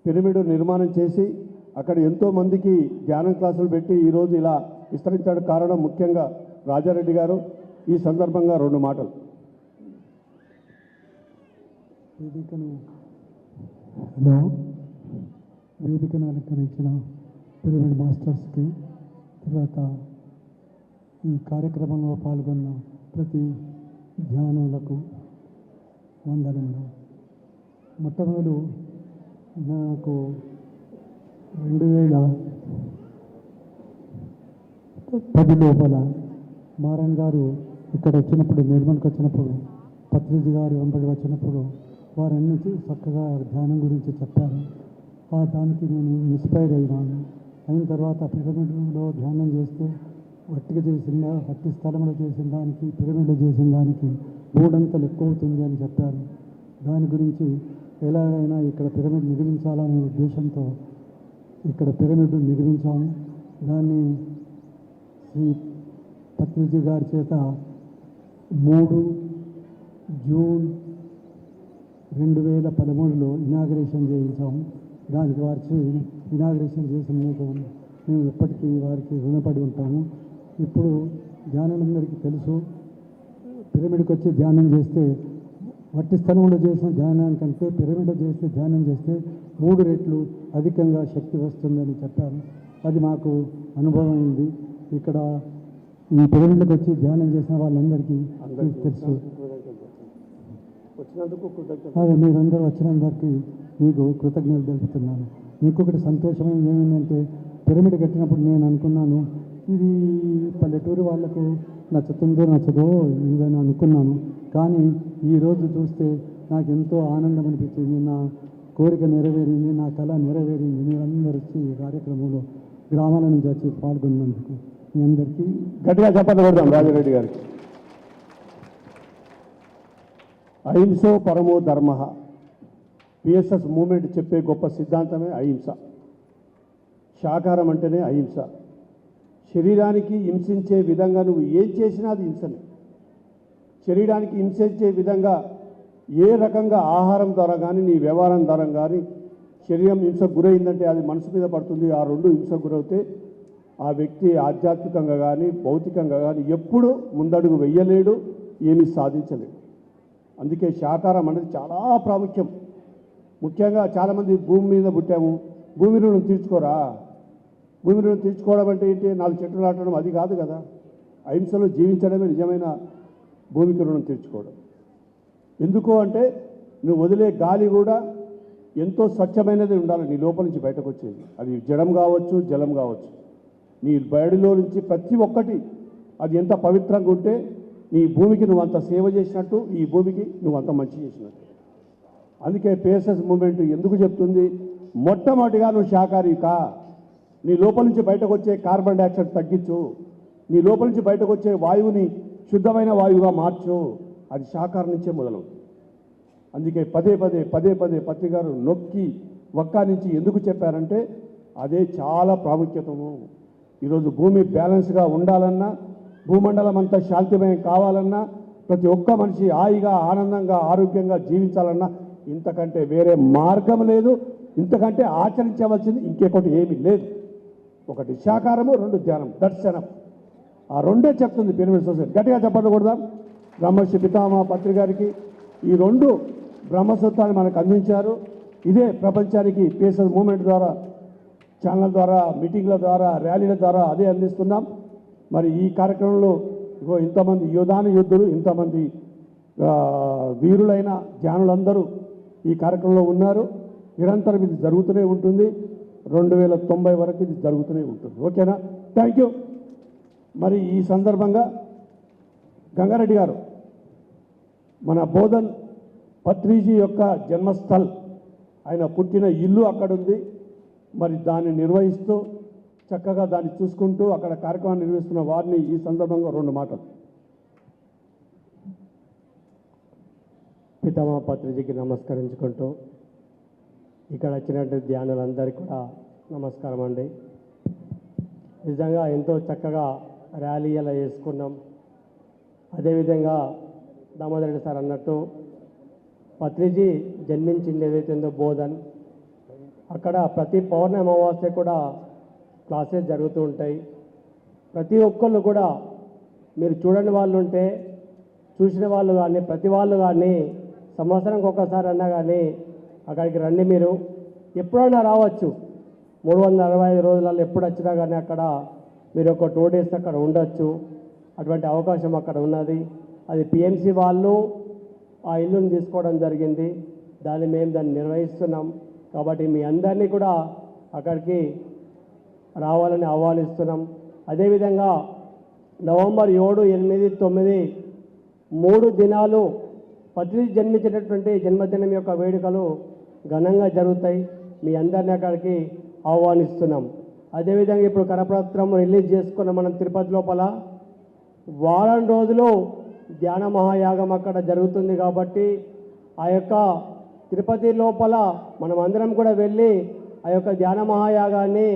పిరమిడ్ నిర్మాణం చేసి అక్కడ ఎంతోమందికి ధ్యానం క్లాసులు పెట్టి ఈరోజు ఇలా విస్తరించడానికి కారణం ముఖ్యంగా రాజారెడ్డి గారు. ఈ సందర్భంగా 2 మాటలు. వేదికను అలంకరించిన పిరమిడ్ మాస్టర్స్కి, తర్వాత ఈ కార్యక్రమంలో పాల్గొన్న ప్రతి ధ్యానులకు వందనములు. మొట్టమొదలు నాకు 2010 లోపల మారన్ గారు ఇక్కడ వచ్చినప్పుడు నిర్మల్కి వచ్చినప్పుడు పత్రిజీ గారు వెంబడి వచ్చినప్పుడు వారన్నీ చక్కగా ధ్యానం గురించి చెప్పారు. దానికి నేను ఇన్స్పైర్ అయినాను. అయిన తర్వాత పిరమిడ్లో ధ్యానం చేస్తే వట్టి స్థలంలో చేసిన దానికి పిరమిడ్లో చేసిన దానికి 3 అంతలు ఎక్కువ అవుతుంది అని చెప్పారు. దాని గురించి ఎలాగైనా ఇక్కడ పిరమిడ్ నిర్మించాలనే ఉద్దేశంతో ఇక్కడ పిరమిడ్ నిర్మించాము. దాన్ని శ్రీ పత్రిజీ గారి చేత 3 జూన్ 2013లో ఇనాగరేషన్ చేయించాము. దానికి వారికి ఇనాగరేషన్ చేసినందుకు మేము ఎప్పటికీ వారికి రుణపడి ఉంటాము. ఇప్పుడు ధ్యానులందరికీ తెలుసు, పిరమిడ్కి వచ్చి ధ్యానం చేస్తే వట్టి స్థలంలో చేసిన ధ్యానానికంటే పిరమిడ్లో చేస్తే ధ్యానం చేస్తే 3 రెట్లు అధికంగా శక్తి వస్తుందని చెప్పారు. అది మాకు అనుభవం అయింది. ఇక్కడ ఈ పిరమిడ్కి వచ్చి ధ్యానం చేసిన వాళ్ళందరికీ తెలుసు. అదే మీరందరూ వచ్చినందరికీ మీకు కృతజ్ఞతలు తెలుపుతున్నాను. ఇంకొకటి సంతోషమైనది ఏమైందంటే పిరమిడ్ కట్టినప్పుడు నేను అనుకున్నాను ఇది పల్లెటూరు వాళ్లకు నచ్చదో ఇదని అనుకున్నాను. కానీ ఈరోజు చూస్తే నాకు ఎంతో ఆనందం అనిపించింది. నా కోరిక నెరవేరింది, నా కళ నెరవేరింది. మీరందరూ వచ్చి ఈ కార్యక్రమంలో గ్రామాల నుంచి వచ్చి పాల్గొన్నందుకు మీ అందరికీ గట్టిగా చెప్పకూడదాం రాజారెడ్డి గారికి. అహింసో పరమో ధర్మ. పిఎస్ఎస్ మూమెంట్ చెప్పే గొప్ప సిద్ధాంతమే అహింస. శాకాహారం అంటేనే అహింస. శరీరానికి హింసించే విధంగా నువ్వు ఏం చేసినా అది హింసనే. శరీరానికి హింసించే విధంగా ఏ రకంగా ఆహారం ద్వారా కానీ నీ వ్యవహారం ద్వారా కానీ శరీరం హింసకు గురైందంటే అది మనసు మీద పడుతుంది. ఆ 2 హింసకు గురవుతే ఆ వ్యక్తి ఆధ్యాత్మికంగా కానీ భౌతికంగా కానీ ఎప్పుడు ముందడుగు వెయ్యలేడు, ఏమీ సాధించలేడు. అందుకే శాకాహారం అనేది చాలా ప్రాముఖ్యం. ముఖ్యంగా చాలామంది భూమి మీద పుట్టాము, భూమి రుణం తీర్చుకోరా. భూమి రుణం తీర్చుకోవడం అంటే ఏంటి? 4 చెట్లు నాటడం అది కాదు కదా. అహింసలో జీవించడమే నిజమైన భూమికి రుణం తీర్చుకోవడం. ఎందుకు అంటే నువ్వు వదిలే గాలి కూడా ఎంతో స్వచ్ఛమైనది ఉండాలి నీ లోపల నుంచి బయటకు వచ్చేది. అది జడం కావచ్చు, జలం కావచ్చు. నీ బయడిలో నుంచి ప్రతి ఒక్కటి అది ఎంత పవిత్రంగా ఉంటే నీ భూమికి నువ్వు అంత సేవ చేసినట్టు, ఈ భూమికి నువ్వు అంత మంచి చేసినట్టు. అందుకే పిఎస్ఎస్ మూమెంట్ ఎందుకు చెప్తుంది, మొట్టమొదటిగా నువ్వు శాకాహారి కా. నీ లోపల నుంచి బయటకు వచ్చే కార్బన్ డైఆక్సైడ్ తగ్గించు. నీ లోపల నుంచి బయటకు వచ్చే వాయువుని శుద్ధమైన వాయువుగా మార్చు. అది శాకాహారం నుంచే మొదలవుతుంది. అందుకే పదే పదే పత్రిక గారు నొక్కి ఒక్క నుంచి ఎందుకు చెప్పారంటే అదే చాలా ప్రాముఖ్యతము. ఈరోజు భూమి బ్యాలెన్స్గా ఉండాలన్నా, భూమండలం అంతా శాంతిమయం కావాలన్నా, ప్రతి ఒక్క మనిషి హాయిగా ఆనందంగా ఆరోగ్యంగా జీవించాలన్నా ఇంతకంటే వేరే మార్గం లేదు. ఇంతకంటే ఆచరించవలసింది ఇంకొకటి ఏమీ లేదు. 1 శాకాహారము, 2 ధ్యానం, దర్శనం. ఆ 2 చెప్తుంది పిరమిడ్ సొసైటీ. గట్టిగా చెప్పకూడదా? బ్రహ్మర్షి పితామహ పత్రిక గారికి ఈ 2 బ్రహ్మసూత్రాన్ని మనకు అందించారు. ఇదే ప్రపంచానికి పిఎస్ఎస్ మూమెంట్ ద్వారా, ఛానల్ ద్వారా, మీటింగ్ల ద్వారా, ర్యాలీల ద్వారా అదే అందిస్తున్నాం. మరి ఈ కార్యక్రమంలో ఇంతమంది యోధులు, ఇంతమంది వీరులైన ధ్యానులందరూ ఈ కార్యక్రమంలో ఉన్నారు. నిరంతరం ఇది జరుగుతూనే ఉంటుంది. 2090 వరకు ఇది జరుగుతూనే ఉంటుంది. ఓకేనా? Thank you. మరి ఈ సందర్భంగా గంగారెడ్డి గారు మన బోధన్ పత్రిజీ యొక్క జన్మస్థల్, ఆయన పుట్టిన ఇల్లు అక్కడ ఉంది. మరి దాన్ని నిర్వహిస్తూ చక్కగా దాన్ని చూసుకుంటూ అక్కడ కార్యక్రమాన్ని నిర్వహిస్తున్న వారిని ఈ సందర్భంగా 2 మాటలు. పితామహ పత్రిజీకి నమస్కరించుకుంటూ ఇక్కడ వచ్చినట్టు ధ్యానులందరికీ కూడా నమస్కారం అండి. నిజంగా ఎంతో చక్కగా ర్యాలీ అలా చేసుకున్నాం. అదేవిధంగా దామోదర్ రెడ్డి సార్ అన్నట్టు పత్రిజీ జన్మించింది ఏదైతుందో బోధన్, అక్కడ ప్రతి పౌర్ణమి అమావాస్య కూడా క్లాసెస్ జరుగుతూ ఉంటాయి. ప్రతి ఒక్కళ్ళు కూడా మీరు చూడని వాళ్ళు ఉంటే, చూసిన వాళ్ళు కానీ, ప్రతి వాళ్ళు కానీ సంవత్సరానికి ఒకసారి అన్నా కానీ అక్కడికి రండి. మీరు ఎప్పుడైనా రావచ్చు. 365 రోజులలో ఎప్పుడు వచ్చినా కానీ అక్కడ మీరు ఒక 2 days అక్కడ ఉండొచ్చు. అటువంటి అవకాశం అక్కడ ఉన్నది. అది పిఎంసి వాళ్ళు ఆ ఇల్లుని తీసుకోవడం జరిగింది. మేము దాన్ని నిర్వహిస్తున్నాం. కాబట్టి మీ అందరినీ కూడా అక్కడికి రావాలని ఆహ్వానిస్తున్నాం. అదేవిధంగా నవంబర్ 7, 8, 9 3 దినాలు పత్రిజీ జన్మించినటువంటి జన్మదినం యొక్క వేడుకలు ఘనంగా జరుగుతాయి. మీ అందరినీ అక్కడికి ఆహ్వానిస్తున్నాం. అదేవిధంగా ఇప్పుడు కరపత్రం రిలీజ్ చేసుకున్న మనం తిరుపతి లోపల వారం రోజులు ధ్యాన మహాయాగం అక్కడ జరుగుతుంది. కాబట్టి ఆ యొక్క తిరుపతి లోపల మనం అందరం కూడా వెళ్ళి ఆ యొక్క ధ్యాన మహాయాగాన్ని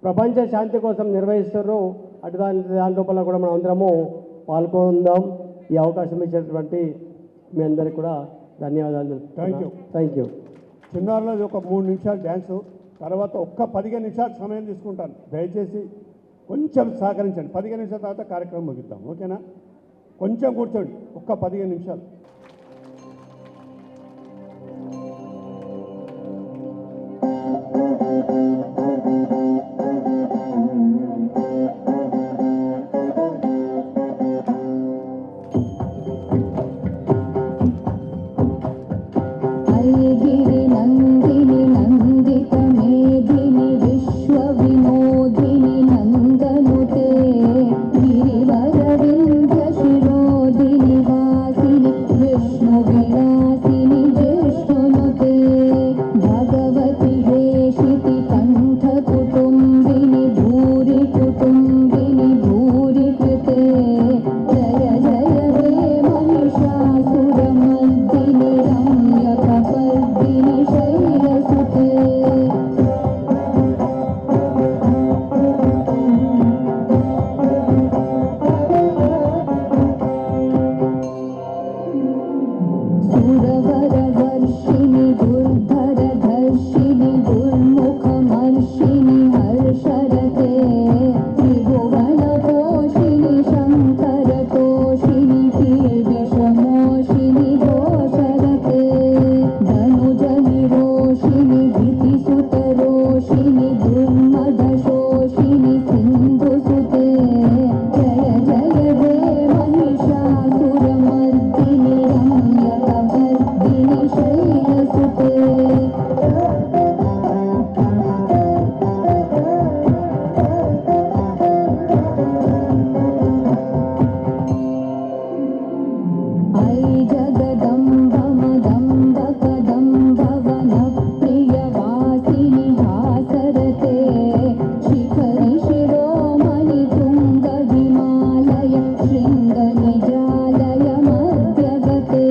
ప్రపంచ శాంతి కోసం నిర్వహిస్తారు. అటు దాని లోపల కూడా మనం అందరము పాల్గొందాం. ఈ అవకాశం ఇచ్చినటువంటి మీ అందరికీ కూడా ధన్యవాదాలు. Thank you. చిన్నారులది ఒక 3 నిమిషాలు డ్యాన్సు, తర్వాత ఒక్క 15 నిమిషాలు సమయం తీసుకుంటాను. దయచేసి కొంచెం సహకరించండి. 15 నిమిషాల తర్వాత కార్యక్రమం ముగిద్దాం. ఓకేనా? కొంచెం కూర్చోండి, ఒక్క 15 నిమిషాలు. गिरि नंदिनि नंदित मेदिनि विश्व विनोदिनि नंदनुते गिरिवर विंध्य शिरोदिनि वासिनि विष्णु विलासिनि जिष्णुनुते भगवति वेशिति कंठ कुटुंबिनि भूरि कुटुंबिनि भूरि कृते जय जय हे महिषासुरमर्दिनि रम्यकपर्दिनि शैलसुते सुरवरवर्षिणि दुर्धरधर्षिणि दुर्मुखमर्षिणि हर्षरते त्रिभुवनपोषिणि शङ्करतोषिणि कीर्विषमोषिणि दोषरते धनुजनिरोषिणि धृतिसुतरोषिणि दुर्मदशोषिणि सिन्धुसुते जय जय हे महिषासुरमर्दिनि रम्यकपर्दिनि शैलसुते ऐ जगदम्ब मदम्ब कदम्ब वनप्रियवासिनि हासरते शिखरि शिरोमणि तुङ्ग हिमालय शृङ्गनिजालय मध्यगते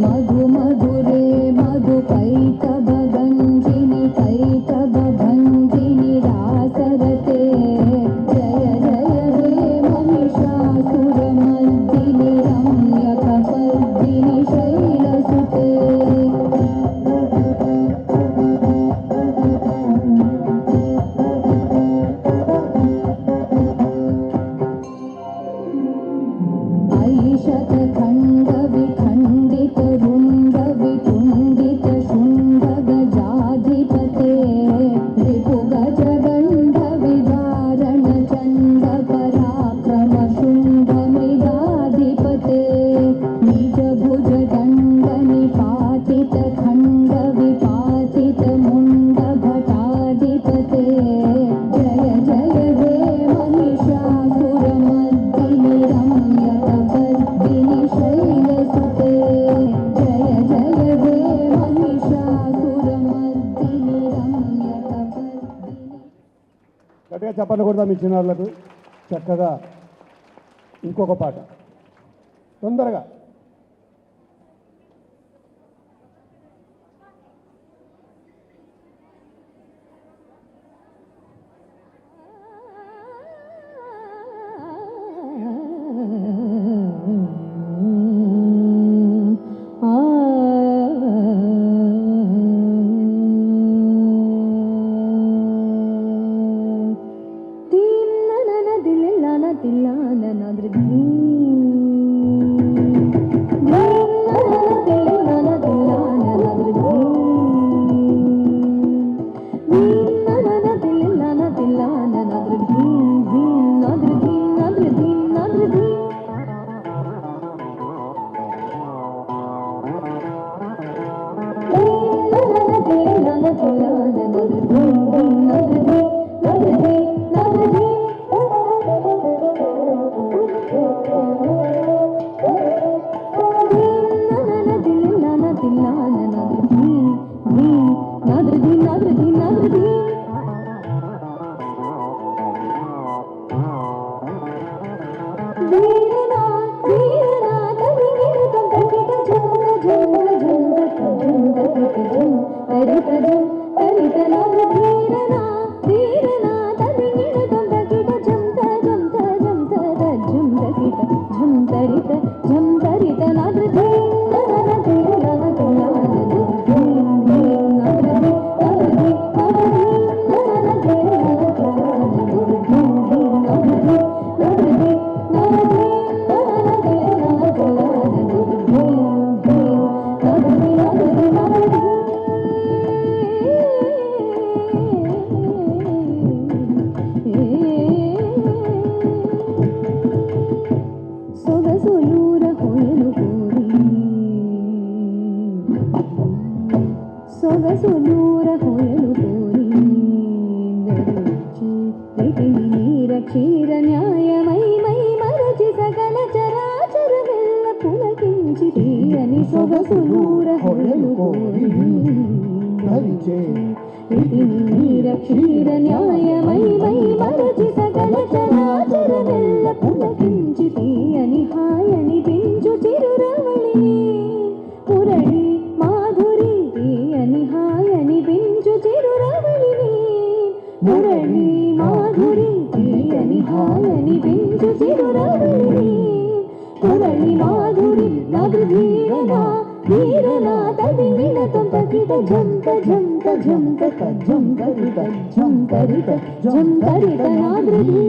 मधु मधुरे मधु कैटभगञ्जिनि कैटभभञ्जिनि रासरते जय जय हे महिषासुरमर्दिनि रम्यकपर्दिनि शैलसुते ऐशतखण्ड विखण्डित रुण्ड विकुण्डित शुण्ड गजाधिपते रिपुगजगण्ड विदारण चण्ड पराक्रम शुण्ड मृगाधिपते निजभुज दण्ड निपातित खण्ड विपातित मुण्ड भटाधिपते जय जय हे महिषासुरमर्दिनि रम्यकपर्दिनि शैलसुते जय जय हे महिषासुरमर्दिनि रम्यकपर्दिनि గట్టిగా చెప్పండి కూడా మీ చిన్నారులకు. చక్కగా ఇంకొక పాట తొందరగా. दिल्लाना दिल्लाना दिल्लाना మించి తీయని సొగసులూరహలు ఇది నీర క్షీర న్యాయమై మై మరచి సకల చరాచరమెల్ల పులకించి తీయని హాయని పెంచు చిరురవళి పురళి మాధురి తీయని హాయని పెంచు చిరురవళిని మురళి మాధురి తీయని హాయని పెంచు చిరురవళిని మురళి మాధురి నదుధీరనా ధీరనా తదిమిన తంతకిట ఝంక ఝంక ఝంక ఝంకరిత ఝంకరిత ఝంకరిత నాదృధి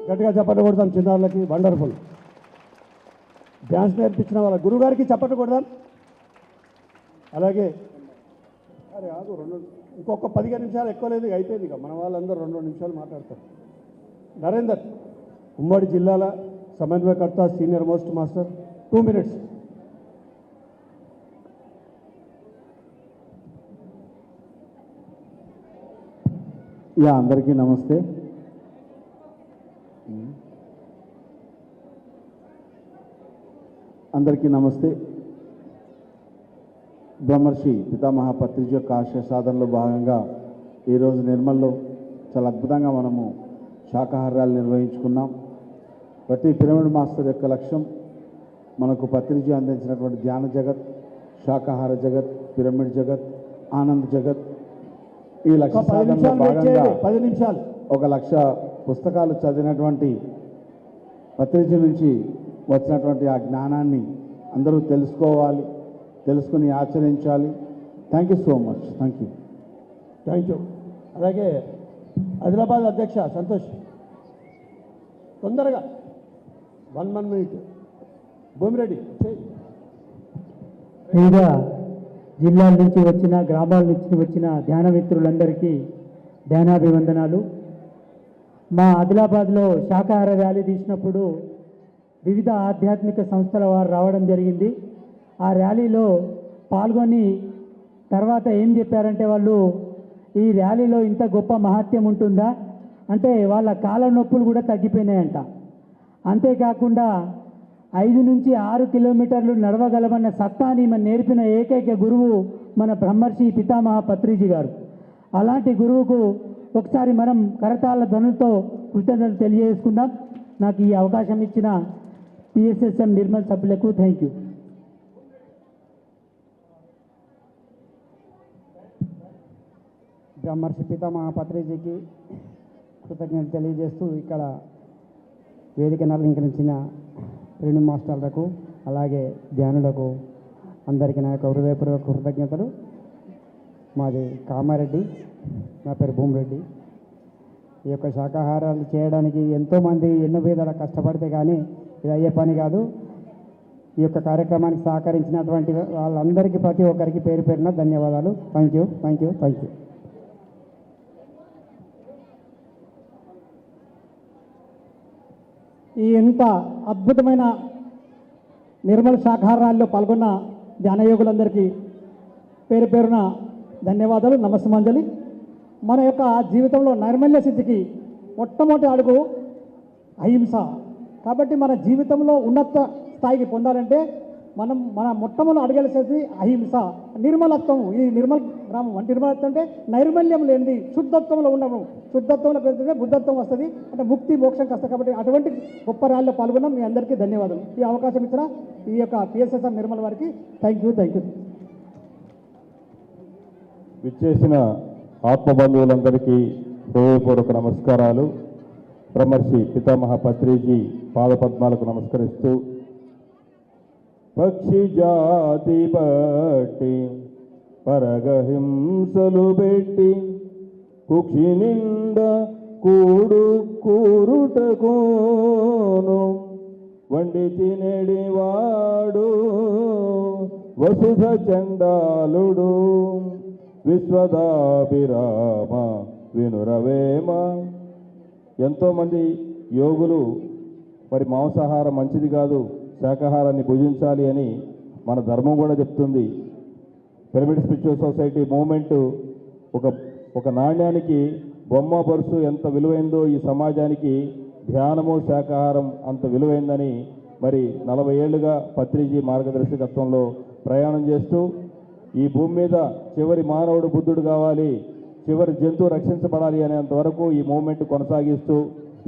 గట్టిగా చప్పట్లు కొడదాం చిన్నారులకి. వండర్ఫుల్ డ్యాన్స్ నేర్పించిన వాళ్ళ గురుగారికి చప్పట్లు కొడదాం. అలాగే అరే ఆగు ఇంకొక 15 నిమిషాలు ఎక్కువ లేదు, అయిపోయింది. ఇక మన వాళ్ళందరూ 2 నిమిషాలు మాట్లాడతారు. నరేందర్ ఉమ్మడి జిల్లాల సమన్వయకర్త, సీనియర్ మోస్ట్ మాస్టర్, 2 minutes. అందరికీ నమస్తే. అందరికీ నమస్తే. బ్రహ్మర్షి పితామహ పత్రిజీ యొక్క ఆశయ సాధనలో భాగంగా ఈరోజు నిర్మల్లో చాలా అద్భుతంగా మనము శాకాహారాలు నిర్వహించుకున్నాం. ప్రతి పిరమిడ్ మాస్టర్ యొక్క లక్ష్యం మనకు పత్రిజీ అందించినటువంటి ధ్యాన జగత్, శాకాహార జగత్, పిరమిడ్ జగత్, ఆనంద్ జగత్. ఈ లక్ష్య సాధనలో భాగంగా 10 నిమిషాలు 1,00,000 పుస్తకాలు చదివినటువంటి పత్రిజీ నుంచి వచ్చినటువంటి ఆ జ్ఞానాన్ని అందరూ తెలుసుకోవాలి, తెలుసుకుని ఆచరించాలి. Thank you so much. Thank you. అలాగే ఆదిలాబాద్ అధ్యక్ష సంతోష్ తొందరగా 1 minute. భూమిరెడ్డి వివిధ జిల్లాల నుంచి వచ్చిన, గ్రామాల నుంచి వచ్చిన ధ్యాన మిత్రులందరికీ ధ్యానాభివందనాలు. మా ఆదిలాబాద్లో శాకాహార ర్యాలీ తీసినప్పుడు వివిధ ఆధ్యాత్మిక సంస్థల వారు రావడం జరిగింది. ఆ ర్యాలీలో పాల్గొని తర్వాత ఏం చెప్పారంటే, వాళ్ళు ఈ ర్యాలీలో ఇంత గొప్ప మహత్యం ఉంటుందా అంటే వాళ్ళ కాళ్ళ నొప్పులు కూడా తగ్గిపోయినాయంట. అంతేకాకుండా 5 నుంచి 6 కిలోమీటర్లు నడవగలమన్న సత్తాని మన నేర్పిన ఏకైక గురువు మన బ్రహ్మర్షి పితామహ పత్రిజీ గారు. అలాంటి గురువుకు ఒకసారి మనం కరతాళ ధ్వనులతో కృతజ్ఞతలు తెలియజేసుకుందాం. నాకు ఈ అవకాశం ఇచ్చిన PSSM నిర్మల్ సభ్యులకు థ్యాంక్ యూ. బ్రహ్మర్షి పితామహ పత్రిజీకి కృతజ్ఞతలు తెలియజేస్తూ ఇక్కడ వేదికను అలంకరించిన రెండు మాస్టర్లకు అలాగే ధ్యానులకు అందరికీ నా యొక్క హృదయపూర్వక కృతజ్ఞతలు. మాది కామారెడ్డి, నా పేరు భూమిరెడ్డి. ఈ యొక్క శాకాహారాలు చేయడానికి ఎంతోమంది ఎన్నో విధాల కష్టపడితే కానీ ఇది అయ్యే పని కాదు. ఈ యొక్క కార్యక్రమానికి సహకరించినటువంటి వాళ్ళందరికీ ప్రతి ఒక్కరికి పేరు పేరున ధన్యవాదాలు. Thank you. ఈ ఎంత అద్భుతమైన నిర్మల్ శాకాహారాల్లో పాల్గొన్న ధ్యానయోగులందరికీ పేరు పేరున ధన్యవాదాలు, నమస్సుమాంజలి. మన యొక్క జీవితంలో నైర్మల్య స్థితికి మొట్టమొదటి అడుగు అహింస. కాబట్టి మన జీవితంలో ఉన్నత స్థాయికి పొందాలంటే మన మొట్టమొదటి అడగాల్సేది అహింస, నిర్మలత్వం. ఈ నిర్మల గ్రామం అంటే నిర్మలత్వం అంటే నైర్మల్యం లేనిది, శుద్ధత్వంలో ఉండము. శుద్ధత్వంలో పెడితే బుద్ధత్వం వస్తుంది, అంటే ముక్తి మోక్షం కష్టం. కాబట్టి అటువంటి గొప్ప ర్యాలీలో పాల్గొన్నాం. మీ అందరికీ ధన్యవాదాలు. ఈ అవకాశం ఇచ్చిన ఈ యొక్క పిఎస్ఎస్ఎం నిర్మల్ వారికి థ్యాంక్ యూ. విచ్చేసిన ఆత్మబంధువులందరికీ హృదయపూర్వక నమస్కారాలు. బ్రహ్మర్షి పితామహ పత్రిజీ పాదపద్మాలకు నమస్కరిస్తూ, పక్షి జాతి బట్టి పరగహింసలు పెట్టి కుక్షి నిండా కూరుటకోను వండి తినేడివాడు వసుధ చండాలుడు విశ్వదాభిరామ వినురవేమ. ఎంతోమంది యోగులు మరి మాంసాహారం మంచిది కాదు, శాకాహారాన్ని భుజించాలి అని మన ధర్మం కూడా చెప్తుంది. పిరమిడ్ స్పిరిచువల్ సొసైటీ మూమెంట్ ఒక నాణ్యానికి బొమ్మ పరుసు ఎంత విలువైందో ఈ సమాజానికి ధ్యానము శాకాహారం అంత విలువైందని మరి 40 ఏళ్లుగా పత్రిజీ మార్గదర్శకత్వంలో ప్రయాణం చేస్తూ ఈ భూమి మీద చివరి మానవుడు బుద్ధుడు కావాలి, చివరి జంతువు రక్షించబడాలి అనేంత వరకు ఈ మూమెంట్ కొనసాగిస్తూ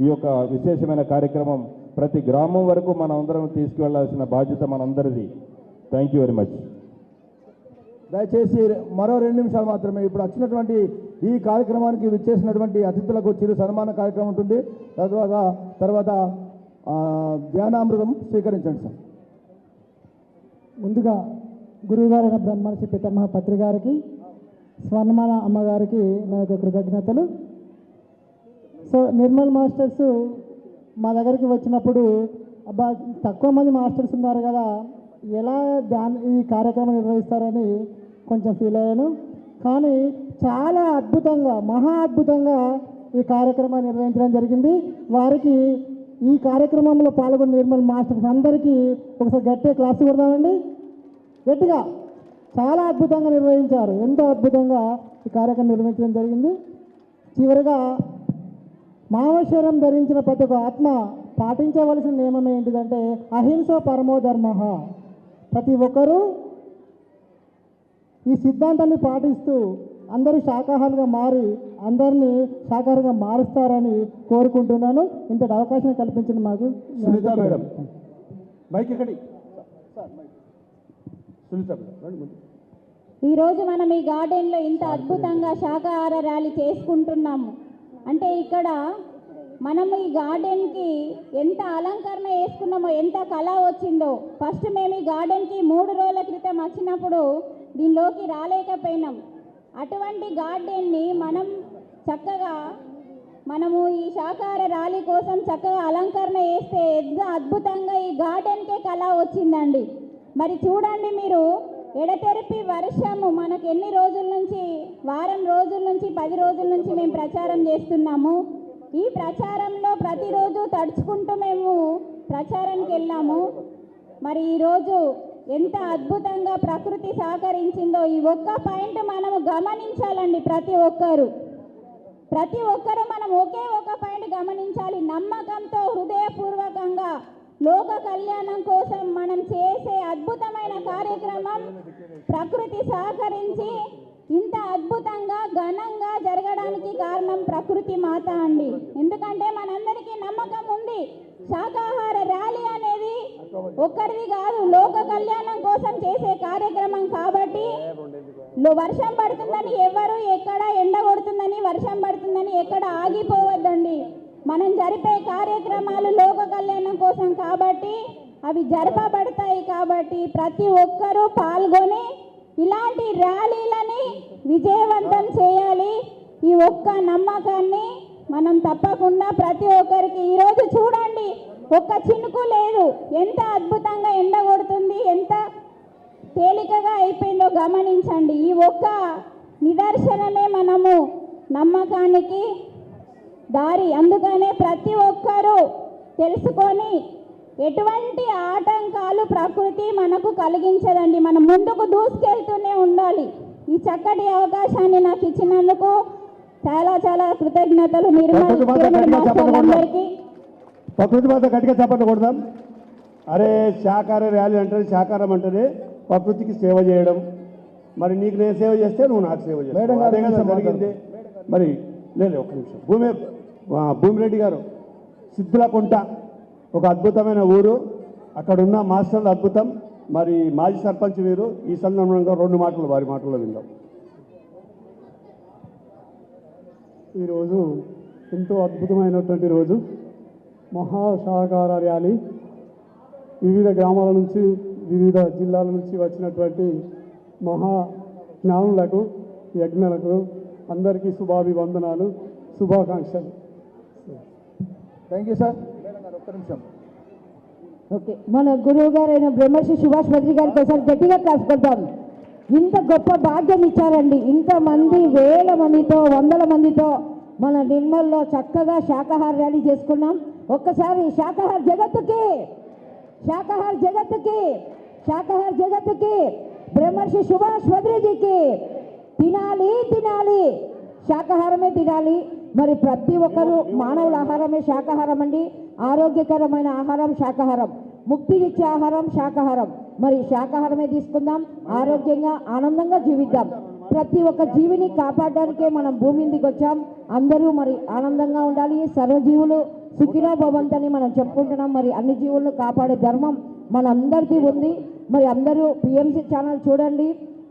ఈ యొక్క విశేషమైన కార్యక్రమం ప్రతి గ్రామం వరకు మనం అందరం తీసుకువెళ్లాల్సిన బాధ్యత మనందరిది. Thank you very much. దయచేసి మరో 2 నిమిషాలు మాత్రమే. ఇప్పుడు వచ్చినటువంటి ఈ కార్యక్రమానికి విచ్చేసినటువంటి అతిథులకు చిరు సన్మాన కార్యక్రమం ఉంటుంది. తర్వాత ధ్యానామృతం స్వీకరించండి సార్. ముందుగా గురువుగారైన బ్రహ్మర్షి పితామహ పత్రి గారికి, స్వర్ణమాల అమ్మగారికి నా యొక్క కృతజ్ఞతలు. సో నిర్మల్ మాస్టర్స్ మా దగ్గరికి వచ్చినప్పుడు అబ్బా తక్కువ మంది మాస్టర్స్ ఉన్నారు కదా, ఎలా ఈ కార్యక్రమం నిర్వహిస్తారని కొంచెం ఫీల్ అయ్యాను. కానీ చాలా అద్భుతంగా, మహా అద్భుతంగా ఈ కార్యక్రమాన్ని నిర్వహించడం జరిగింది. వారికి ఈ కార్యక్రమంలో పాల్గొన్న నిర్మల్ మాస్టర్స్ అందరికీ ఒకసారి గట్టిగా క్లాస్ కొడదామండి, గట్టిగా. చాలా అద్భుతంగా నిర్వహించారు, ఎంతో అద్భుతంగా ఈ కార్యక్రమం నిర్వహించడం జరిగింది. చివరిగా మానవశరీరం ధరించిన ప్రతి ఒక్క ఆత్మ పాటించవలసిన నియమం ఏంటిదంటే అహింస పరమో ధర్మ. ప్రతి ఒక్కరూ ఈ సిద్ధాంతాన్ని పాటిస్తూ అందరూ శాకాహారులుగా మారి అందరినీ శాకాహారంగా మారుస్తారని కోరుకుంటున్నాను. ఇంతటి అవకాశం కల్పించిన మాకు సునీత మేడం మైక్ ఎక్కడి. సునీత మేడం, ఈరోజు మనం ఈ గార్డెన్లో ఇంత అద్భుతంగా శాకాహార ర్యాలీ చేసుకుంటున్నాము అంటే ఇక్కడ మనం ఈ గార్డెన్కి ఎంత అలంకరణ వేసుకున్నామో, ఎంత కళ వచ్చిందో. ఫస్ట్ మేము ఈ గార్డెన్కి 3 రోజుల క్రితం వచ్చినప్పుడు దీనిలోకి రాలేకపోయినాం. అటువంటి గార్డెన్ని మనము ఈ శాకాహార ర్యాలీ కోసం చక్కగా అలంకరణ వేస్తే ఎంత అద్భుతంగా ఈ గార్డెన్కే కళ వచ్చిందండి. మరి చూడండి మీరు, ఎడతెరిపి వర్షము మనకు ఎన్ని రోజుల నుంచి, వారం రోజుల నుంచి 10 రోజుల నుంచి మేము ప్రచారం చేస్తున్నాము. ఈ ప్రచారంలో ప్రతిరోజు తడుచుకుంటూ మేము ప్రచారానికి వెళ్ళాము. మరి ఈరోజు ఎంత అద్భుతంగా ప్రకృతి సహకరించిందో ఈ ఒక్క పాయింట్ మనము గమనించాలండి. ప్రతి ఒక్కరు మనం ఒకే ఒక పాయింట్ గమనించాలి. నమ్మకంతో హృదయపూర్వకంగా లోక కళ్యాణం కోసం మనం చేసే అద్భుతమైన కార్యక్రమం ప్రకృతి సహకరించి ఇంత అద్భుతంగా ఘనంగా జరగడానికి కారణం ప్రకృతి మాత అండి. ఎందుకంటే మనందరికీ నమ్మకం ఉంది, శాకాహార ర్యాలీ అనేది ఒక్కరిది కాదు, లోక కళ్యాణం కోసం చేసే కార్యక్రమం. కాబట్టి వర్షం పడుతుందని ఎవరు ఎక్కడ, ఎండ కొడుతుందని వర్షం పడుతుందని ఎక్కడ ఆగిపోవద్దండి. మనం జరిపే కార్యక్రమాలు లోక కళ్యాణం కోసం కాబట్టి అవి జరపబడతాయి. కాబట్టి ప్రతి ఒక్కరూ పాల్గొని ఇలాంటి ర్యాలీలని విజయవంతం చేయాలి. ఈ ఒక్క నమ్మకాన్ని మనం తప్పకుండా ప్రతి ఒక్కరికి, ఈరోజు చూడండి ఒక్క చినుకు లేదు, ఎంత అద్భుతంగా ఎండ కొడుతుంది, ఎంత తేలికగా అయిపోయిందో గమనించండి. ఈ ఒక్క నిదర్శనమే మనము నమ్మకానికి దారి. అందుకనే ప్రతి ఒక్కరూ తెలుసుకొని ఎటువంటి ఆటంకాలు ప్రకృతి మనకు కలిగించదండి. మనం ముందుకు దూసుకెళ్తూనే ఉండాలి. ఈ చక్కటి అవకాశాన్ని నాకు ఇచ్చినందుకు చాలా చాలా కృతజ్ఞతలు నిర్మల్ పిరమిడ్ మాస్టర్లందరికీ. ప్రకృతి మాత గట్టిగా చెప్పండి కొడదాం. అరే శాకార ర్యాలీ అంటే శాకారం అంటేనే ప్రకృతికి సేవ చేయడం. మరి నీకు నేను సేవ చేస్తే నువ్వు నాకు సేవ చేస్తావు. అదే కదా జరిగింది. మరి లేదు ఒక్క నిమిషం. భూమిరెడ్డి గారు సిద్ధులకుంట ఒక అద్భుతమైన ఊరు. అక్కడ ఉన్న మాస్టర్లు అద్భుతం. మరి మాజీ సర్పంచ్ వీరు. ఈ సందర్భంగా 2 మాటలు వారి మాటల్లో విందాం. ఈరోజు ఎంతో అద్భుతమైనటువంటి రోజు. మహాసహకార ర్యాలీ వివిధ గ్రామాల నుంచి వివిధ జిల్లాల నుంచి వచ్చినటువంటి మహా జ్ఞానులకు యజ్ఞులకు అందరికీ శుభాభివందనాలు, శుభాకాంక్షలు. Thank you sir. ఒక్క నిమిషం. ఓకే, మన గురువు గారైన బ్రహ్మర్షి సుభాష్ భద్రి గారికి ఒకసారి గట్టిగా క్లాస్ కొడతాం. ఇంత గొప్ప భాగ్యం ఇచ్చారండి. ఇంతమంది వేల మందితో, వందల మందితో మన నిర్మల్లో చక్కగా శాకాహార ర్యాలీ చేసుకున్నాం. ఒక్కసారి శాకాహార జగత్తుకి, శాకాహార జగత్తుకి, శాకాహార జగత్తుకి, బ్రహ్మర్షి సుభాష్ భద్రిజీకి తినాలి, తినాలి, శాకాహారమే తినాలి. మరి ప్రతి ఒక్కరూ మానవుల ఆహారమే శాకాహారం అండి. ఆరోగ్యకరమైన ఆహారం శాకాహారం, ముక్తినిచ్చే ఆహారం శాకాహారం. మరి శాకాహారమే తీసుకుందాం, ఆరోగ్యంగా ఆనందంగా జీవిద్దాం. ప్రతి ఒక్క జీవిని కాపాడడానికే మనం భూమి మీదకి వచ్చాం. అందరూ మరి ఆనందంగా ఉండాలి. సర్వజీవులు సుఖినో భవంతని మనం చెప్పుకుంటున్నాం. మరి అన్ని జీవులను కాపాడే ధర్మం మనందరికీ ఉంది. మరి అందరూ పిఎంసి ఛానల్ చూడండి.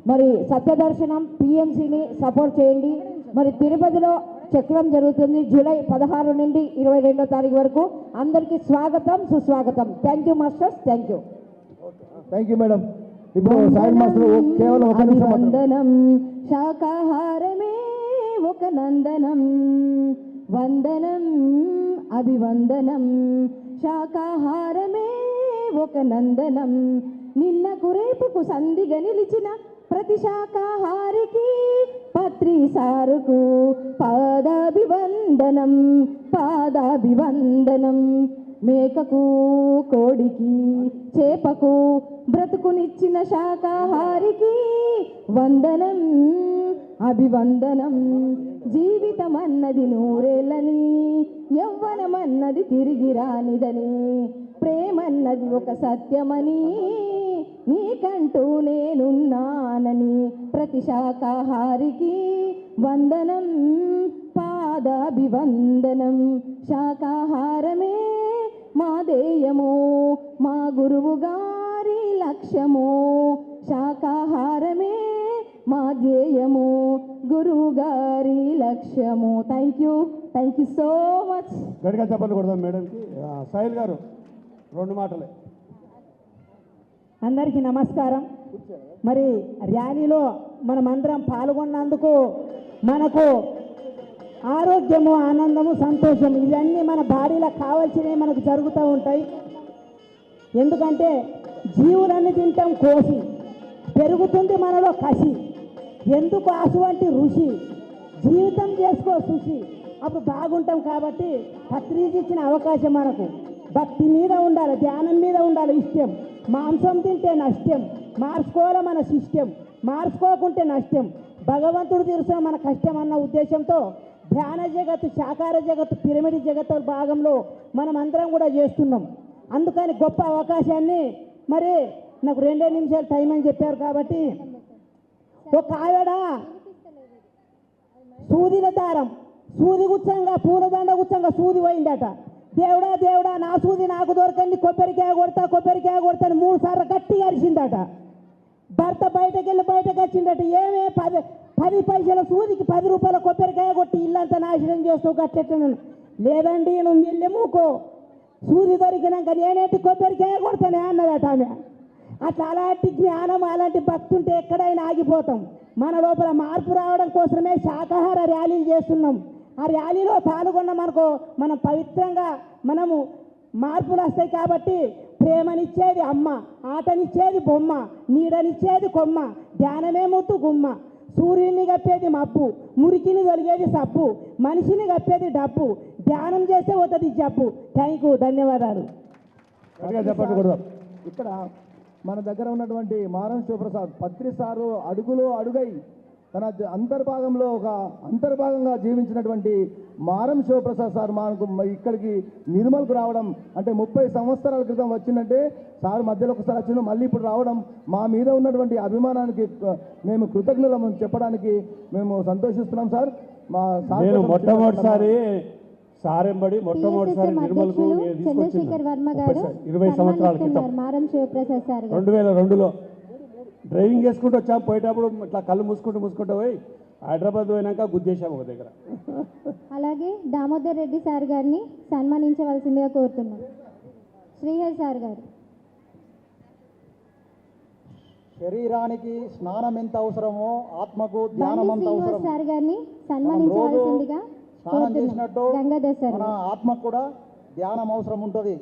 మరి సత్యదర్శనం పిఎంసిని సపోర్ట్ చేయండి. మరి తిరుపతిలో చక్రం జరుగుతుంది జూలై 16 నుండి 22వ తారీఖు వరకు. అందరికీ స్వాగతం, సుస్వాగతం. Thank you masters, thank you. Thank you madam. ఇప్పుడు సాయి మాస్టర్ కేవలం ఒక నిమిషం. వందనం శాకాహారమే ఒక నందనం, వందనం అభివందనం శాకాహారమే ఒక నందనం. నిన్నకు రేపుకు సంధిగా నిలిచిన ప్రతి శాకాహారికి పత్రి సారుకు పాదాభివందనం, పాదాభివందనం. మేకకు, కోడికి, చేపకు బ్రతుకునిచ్చిన శాకాహారికి వందనం, అభివందనం. జీవితం అన్నది 100 ఏళ్ళని, యవ్వనమన్నది తిరిగి రానిదని, ప్రేమన్నది ఒక సత్యమని, నీకంటూ నేనున్నానని ప్రతి శాకాహారికి వందనం, పాదాభివందనం. శాకాహారమే మా ధ్యేయము, మా గురువు గారి లక్ష్యము. శాకాహారమే మా ధ్యేయము, గురువు గారి లక్ష్యము. Thank you so much. గట్టిగా చెప్పండి కొడదాం మేడంకి. సాయిల్ గారు 2 మాటలే. అందరికీ నమస్కారం. మరి ర్యాలీలో మనమందరం పాల్గొన్నందుకు మనకు ఆరోగ్యము, ఆనందము, సంతోషం ఇవన్నీ మన బాడీలో కావాల్సినవి మనకు జరుగుతూ ఉంటాయి. ఎందుకంటే జీవులన్నీ తింటాం కోసి, పెరుగుతుంది మనలో కసి. ఎందుకు అటువంటి రుచి, జీవితం చేసుకో సుషి, అప్పుడు బాగుంటాం. కాబట్టి పత్రిజీ ఇచ్చిన అవకాశం మనకు భక్తి మీద ఉండాలి, ధ్యానం మీద ఉండాలి ఇష్టం. మాంసం తింటే నష్టం, మార్చుకోవాలి మన సిస్టం, మార్చుకోకుంటే నష్టం. భగవంతుడు తీరుస్తున్న మన కష్టం అన్న ఉద్దేశంతో ధ్యాన జగత్తు, శాకార జగత్తు, పిరమిడ్ జగత్తు భాగంలో మనం అందరం కూడా చేస్తున్నాం. అందుకని గొప్ప అవకాశాన్ని, మరి నాకు 2 నిమిషాలు టైం అని చెప్పారు కాబట్టి, ఒక ఆవిడ సూదిల దారం, సూది గుచ్చంగా, పూలదండ గుచ్చంగా సూది పోయిందట. దేవుడా దేవుడా నా సూది నాకు దొరకండి, కొబ్బరికాయ కొడతా, కొబ్బరికాయ కొడతా అని 3 సార్లు గట్టిగా అరిచిందట. భర్త బయటకు వచ్చిందట. ఏమే 10 పైసల సూదికి 10 రూపాయల కొబ్బరికాయ కొట్టి ఇల్లంతా నాశనం చేస్తూ గట్టెట్టను. లేదండి నువ్వు మిల్లెముకో, సూది దొరికినాక నేనేంటి కొబ్బరికాయ కొడతానే అన్నదట ఆమె. అట్లా అలాంటి జ్ఞానం, అలాంటి భక్తి ఉంటే ఎక్కడైనా ఆగిపోతాం. మన లోపల మార్పు రావడం కోసమే శాకాహార ర్యాలీలు చేస్తున్నాం. ఆ ర్యాలీలో పాల్గొన్నామనుకో మనం పవిత్రంగా మనము మార్పులు వస్తాయి. కాబట్టి ప్రేమనిచ్చేది అమ్మ, ఆటనిచ్చేది బొమ్మ, నీడనిచ్చేది కొమ్మ, ధ్యానమే ముత్తు గుమ్మ. సూర్యుని కప్పేది మబ్బు, మురికిని తొలిగేది సబ్బు, మనిషిని కప్పేది డబ్బు, ధ్యానం చేస్తే పోతుంది జబ్బు. థ్యాంక్ యూ, ధన్యవాదాలు. ఇక్కడ మన దగ్గర ఉన్నటువంటి మారం శివప్రసాద్ పత్రి సారు అడుగులో అడుగై తన అంతర్భాగంలో ఒక అంతర్భాగంగా జీవించినటువంటి మారం శివప్రసాద్ సార్ మనకు ఇక్కడికి నిర్మల్కు రావడం అంటే 30 సంవత్సరాల క్రితం వచ్చిందంటే సార్ మధ్యలో ఒకసారి వచ్చిన మళ్ళీ ఇప్పుడు రావడం మా మీద ఉన్నటువంటి అభిమానానికి మేము కృతజ్ఞతలు చెప్పడానికి మేము సంతోషిస్తున్నాం సార్. మా నేను మొట్టమొదటిసారి సారెంబడి మొట్టమొదటిసారి నిర్మల్కు చంద్రశేఖర్ వర్మ గారు 20 సంవత్సరాల క్రితం మారం శివప్రసాద్ సార్ 2002లో డ్రైవింగ్ చేసుకుంటూ వచ్చాము. పోయేటప్పుడు ఇట్లా కళ్ళు మూసుకుంటూ పోయి హైదరాబాద్ పోయినాక గుద్దేశాము ఒక దగ్గర. అలాగే దామోదర్ రెడ్డి సార్ గారిని సన్మానించవలసిందిగా కోరుతున్నాం. శ్రీహరి సార్ గారు. శరీరానికి స్నానం ఎంత అవసరమో ఆత్మకు ధ్యానం అంత అవసరం. సార్ గారిని సన్మానించవలసిందిగా స్నానం చేసినట్టు గంగాధర్ సార్ మన ఆత్మకు కూడా ధ్యానం అవసరం ఉంటుంది.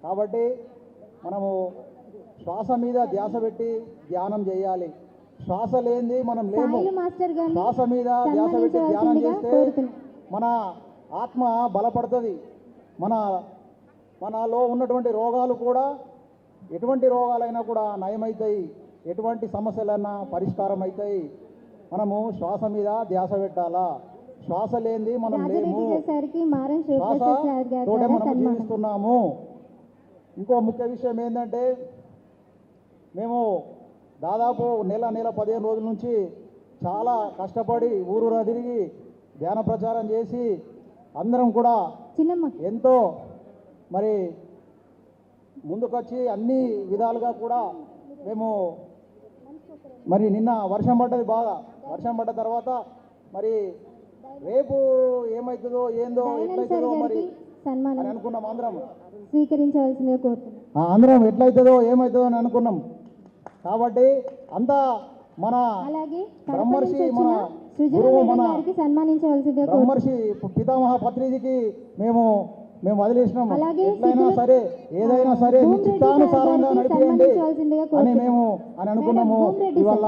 కాబట్టి మనము శ్వాస మీద ధ్యాస పెట్టి ధ్యానం చేయాలి. శ్వాస లేనిది మనం లేము. శ్వాస మీద ధ్యాస పెట్టి ధ్యానం చేస్తే మన ఆత్మ బలపడుతుంది. మనలో ఉన్నటువంటి రోగాలు కూడా ఎటువంటి రోగాలైనా కూడా నయమవుతాయి. ఎటువంటి సమస్యలైనా పరిష్కారం అవుతాయి. మనము శ్వాస మీద ధ్యాస పెట్టాలా. శ్వాస లేనిది మనం లేము. శ్వాసతోటే మనం జీవిస్తున్నాము. ఇంకో ముఖ్య విషయం ఏంటంటే మేము దాదాపు నెల 15 రోజుల నుంచి చాలా కష్టపడి ఊరూరా తిరిగి ధ్యాన ప్రచారం చేసి అందరం కూడా ఎంతో మరి ముందుకొచ్చి అన్ని విధాలుగా కూడా మేము మరి నిన్న వర్షం పడ్డది బాగా. వర్షం పడ్డ తర్వాత మరి రేపు ఏమవుతుందో ఏందో ఎట్లయితుందో మరి అని అనుకున్నాం. అందరం స్వీకరించవలసిందిగా కోరుతున్నాం. అందరం ఎట్లయితుందో ఏమవుతుందో అని అనుకున్నాం. కాబట్టి అంతా మన బ్రహ్మర్షి మన గురువు మన బ్రహ్మర్షి పితామహ పత్రిజీకి మేము వదిలేసినాము. ఎట్లయినా సరే ఏదైనా సరే చిత్తానుసారంగా నడిపియండి అని మేము అనుకున్నాము. ఇవాళ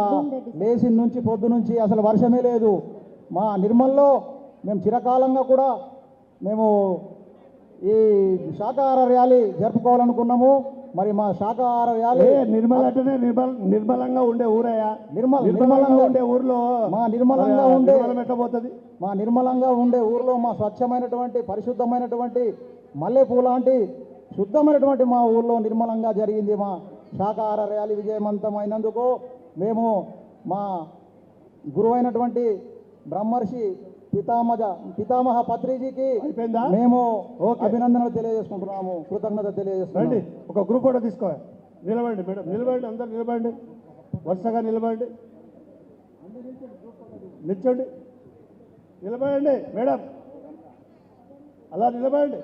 లేచి నుంచి పొద్దు నుంచి అసలు వర్షమే లేదు. మా నిర్మల్లో మేము చిరకాలంగా కూడా మేము ఈ శాకాహార ర్యాలీ జరుపుకోవాలనుకున్నాము. మరి మా శాకాహార ర్యాలీ నిర్మల్ అంటేనే నిర్మలంగా ఉండే ఊరయ్యా. నిర్మలంగా ఉండే ఊర్లో మా నిర్మలంగా ఉండే పెట్టబోతుంది. మా నిర్మలంగా ఉండే ఊర్లో మా స్వచ్ఛమైనటువంటి పరిశుద్ధమైనటువంటి మల్లెపూ లాంటి శుద్ధమైనటువంటి మా ఊర్లో నిర్మలంగా జరిగింది మా శాకాహార ర్యాలీ. విజయవంతమైనందుకు మేము మా గురువైనటువంటి బ్రహ్మర్షి పితామహ పత్రిజీకి మేము అభినందనలు తెలియజేసుకుంటున్నాము, కృతజ్ఞత తెలియజేస్తున్నాము. ఒక గ్రూప్ ఫోటో తీసుకోవాలి. నిలబడండి మేడం, నిలబడండి, అందరు నిలబడండి, వరుసగా నిలబడండి, నిల్చోండి, నిలబడండి మేడం, అలా నిలబడండి,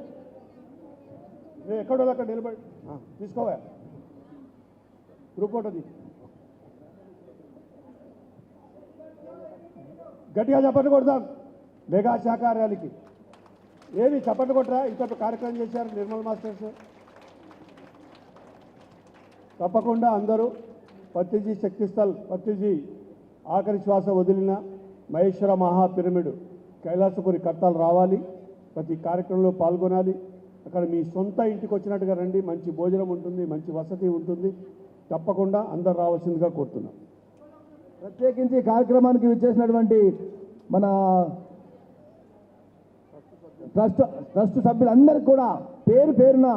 ఎక్కడో అక్కడ నిలబడి తీసుకోవాలి. గ్రూప్ ఫోటో తీసి గట్టిగా చప్పట్లు కొడదాం మెగా శాఖా ర్యాలీకి. ఏమి చప్పట్లు కొట్టరా? ఇంత కార్యక్రమం చేశారు నిర్మల్ మాస్టర్స్. తప్పకుండా అందరూ పత్రిజీ శక్తిస్థల్, పత్రిజీ ఆఖరి శ్వాస వదిలిన మహేశ్వర మహా పిరమిడ్ కైలాసపురి కట్టాలు రావాలి. ప్రతి కార్యక్రమంలో పాల్గొనాలి. అక్కడ మీ సొంత ఇంటికి వచ్చినట్టుగా రండి. మంచి భోజనం ఉంటుంది, మంచి వసతి ఉంటుంది. తప్పకుండా అందరు రావాల్సిందిగా కోరుతున్నాం. ప్రత్యేకించి కార్యక్రమానికి విచ్చేసినటువంటి మన ట్రస్ట్ సభ్యులందరికీ కూడా పేరు పేరున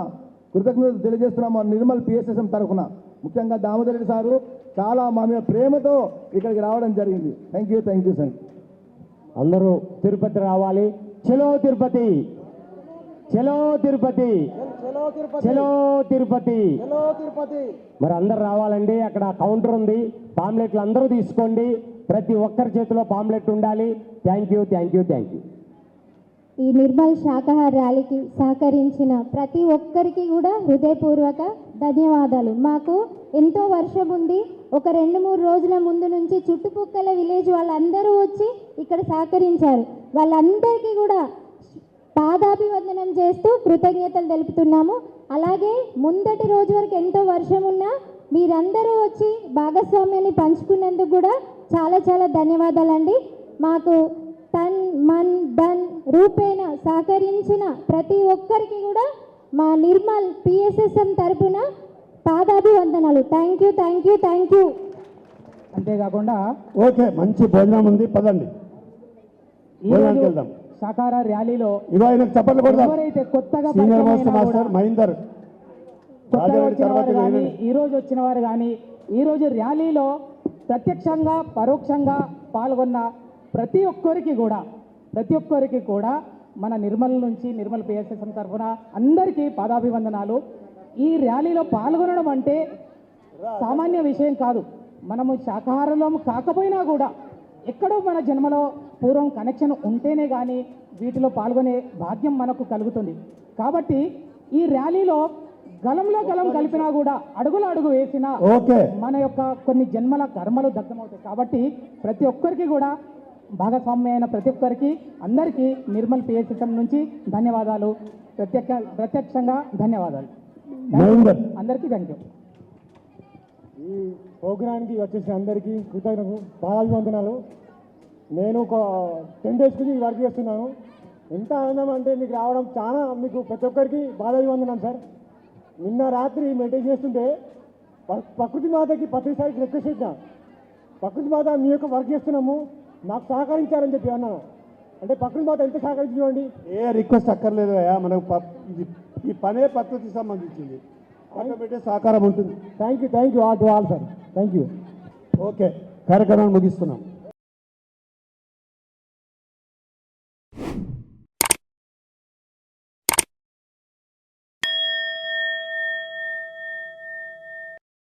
కృతజ్ఞతలు తెలియజేస్తున్నాము నిర్మల్ PSSM తరఫున. ముఖ్యంగా దామోదర్ రెడ్డి సారు చాలా మా మీద ప్రేమతో ఇక్కడికి రావడం జరిగింది. Thank you sir. అందరూ తిరుపతి రావాలి. చలో తిరుపతి, చలో తిరుపతి, చలో తిరుపతి. మరి అందరు రావాలండి. అక్కడ కౌంటర్ ఉంది, పాంప్లెట్లు అందరూ తీసుకోండి. ప్రతి ఒక్కరి చేతిలో పాంప్లెట్ ఉండాలి. Thank you. ఈ నిర్మల్ శాకాహార ర్యాలీకి సహకరించిన ప్రతి ఒక్కరికి కూడా హృదయపూర్వక ధన్యవాదాలు. మాకు ఎంతో వర్షం ఉంది. ఒక 2-3 రోజుల ముందు నుంచి చుట్టుపక్కల విలేజ్ వాళ్ళందరూ వచ్చి ఇక్కడ సహకరించారు. వాళ్ళందరికీ కూడా పాదాభివందనం చేస్తూ కృతజ్ఞతలు తెలుపుతున్నాము. అలాగే ముందటి రోజు వరకు ఎంతో వర్షం ఉన్నా మీరందరూ వచ్చి భాగస్వామ్యాన్ని పంచుకున్నందుకు కూడా చాలా ధన్యవాదాలండి. మాకు తన్ మన్ ధన్ రూపేణ సహకరించిన ప్రతి ఒక్కరికి కూడా మా నిర్మల్ PSSM తరపున పాదాభివందనాలు. Thank you. అంతేకాకుండా ఓకే, మంచి భోజనం ఉంది, పదండి భోజనానికి వెళ్దాం. శాకాహార ర్యాలీలో ఇగో ఆయనకు చప్పట్లు కొడదాం. ఎవరైతే కొత్తగా సీనియర్ మోస్ట్ పరిచయం అయినా మాస్టర్ కూడా, మహేందర్ కొత్తగా రాజారెడ్డి వచ్చిన తర్వాత వారు కానీ ఈయన. ఈ రోజు వచ్చిన వారు కానీ ఈరోజు ర్యాలీలో ప్రత్యక్షంగా పరోక్షంగా పాల్గొన్న ప్రతి ఒక్కరికి కూడా మన నిర్మల్ నుంచి నిర్మల్ పిఎస్ఎస్ఎం తరఫున అందరికీ పాదాభివందనాలు. ఈ ర్యాలీలో పాల్గొనడం అంటే సామాన్య విషయం కాదు. మనము శాకాహారంలో కాకపోయినా కూడా ఎక్కడో మన జన్మలో పూర్వం కనెక్షన్ ఉంటేనే కానీ వీటిలో పాల్గొనే భాగ్యం మనకు కలుగుతుంది. కాబట్టి ఈ ర్యాలీలో గలంలో గలం కలిపినా కూడా అడుగులో అడుగు వేసినా మన యొక్క కొన్ని జన్మల కర్మలు దగ్ధమవుతాయి. కాబట్టి ప్రతి ఒక్కరికి కూడా భాగస్వామ్య అయిన ప్రతి ఒక్కరికి అందరికీ నిర్మల్ పిఎస్ఎస్ఎం నుంచి ధన్యవాదాలు, ప్రత్యక్షంగా ధన్యవాదాలు. అందరికీ థ్యాంక్ యూ. ఈ ప్రోగ్రాంకి వచ్చేసిన అందరికీ కృతజ్ఞతలు, పాదాభివందనాలు. నేను ఒక 10 days నుంచి వర్క్ చేస్తున్నాను. ఎంత ఆనందం అంటే మీకు రావడం చాలా, మీకు ప్రతి ఒక్కరికి పాదాభివందనం సార్. నిన్న రాత్రి మెయింటైన్ చేస్తుంటే ప్రకృతి మాతకి ప్రతిసారి రిక్వెస్ట్ చేసిన, ప్రకృతి మాత మీ యొక్క వర్క్ చేస్తున్నాము, నాకు సహకరించాలని చెప్పి అన్నాను. అంటే ప్రకృతి మాత ఎంత సహకరించండి, ఏ రిక్వెస్ట్ అక్కర్లేదు, మనకు ఈ పనే ప్రకృతికి సంబంధించింది, ఆటోమేటిక్ సహకారం ఉంటుంది. Thank you all to all sir, thank you. Okay, కార్యక్రమాన్ని ముగిస్తున్నాం.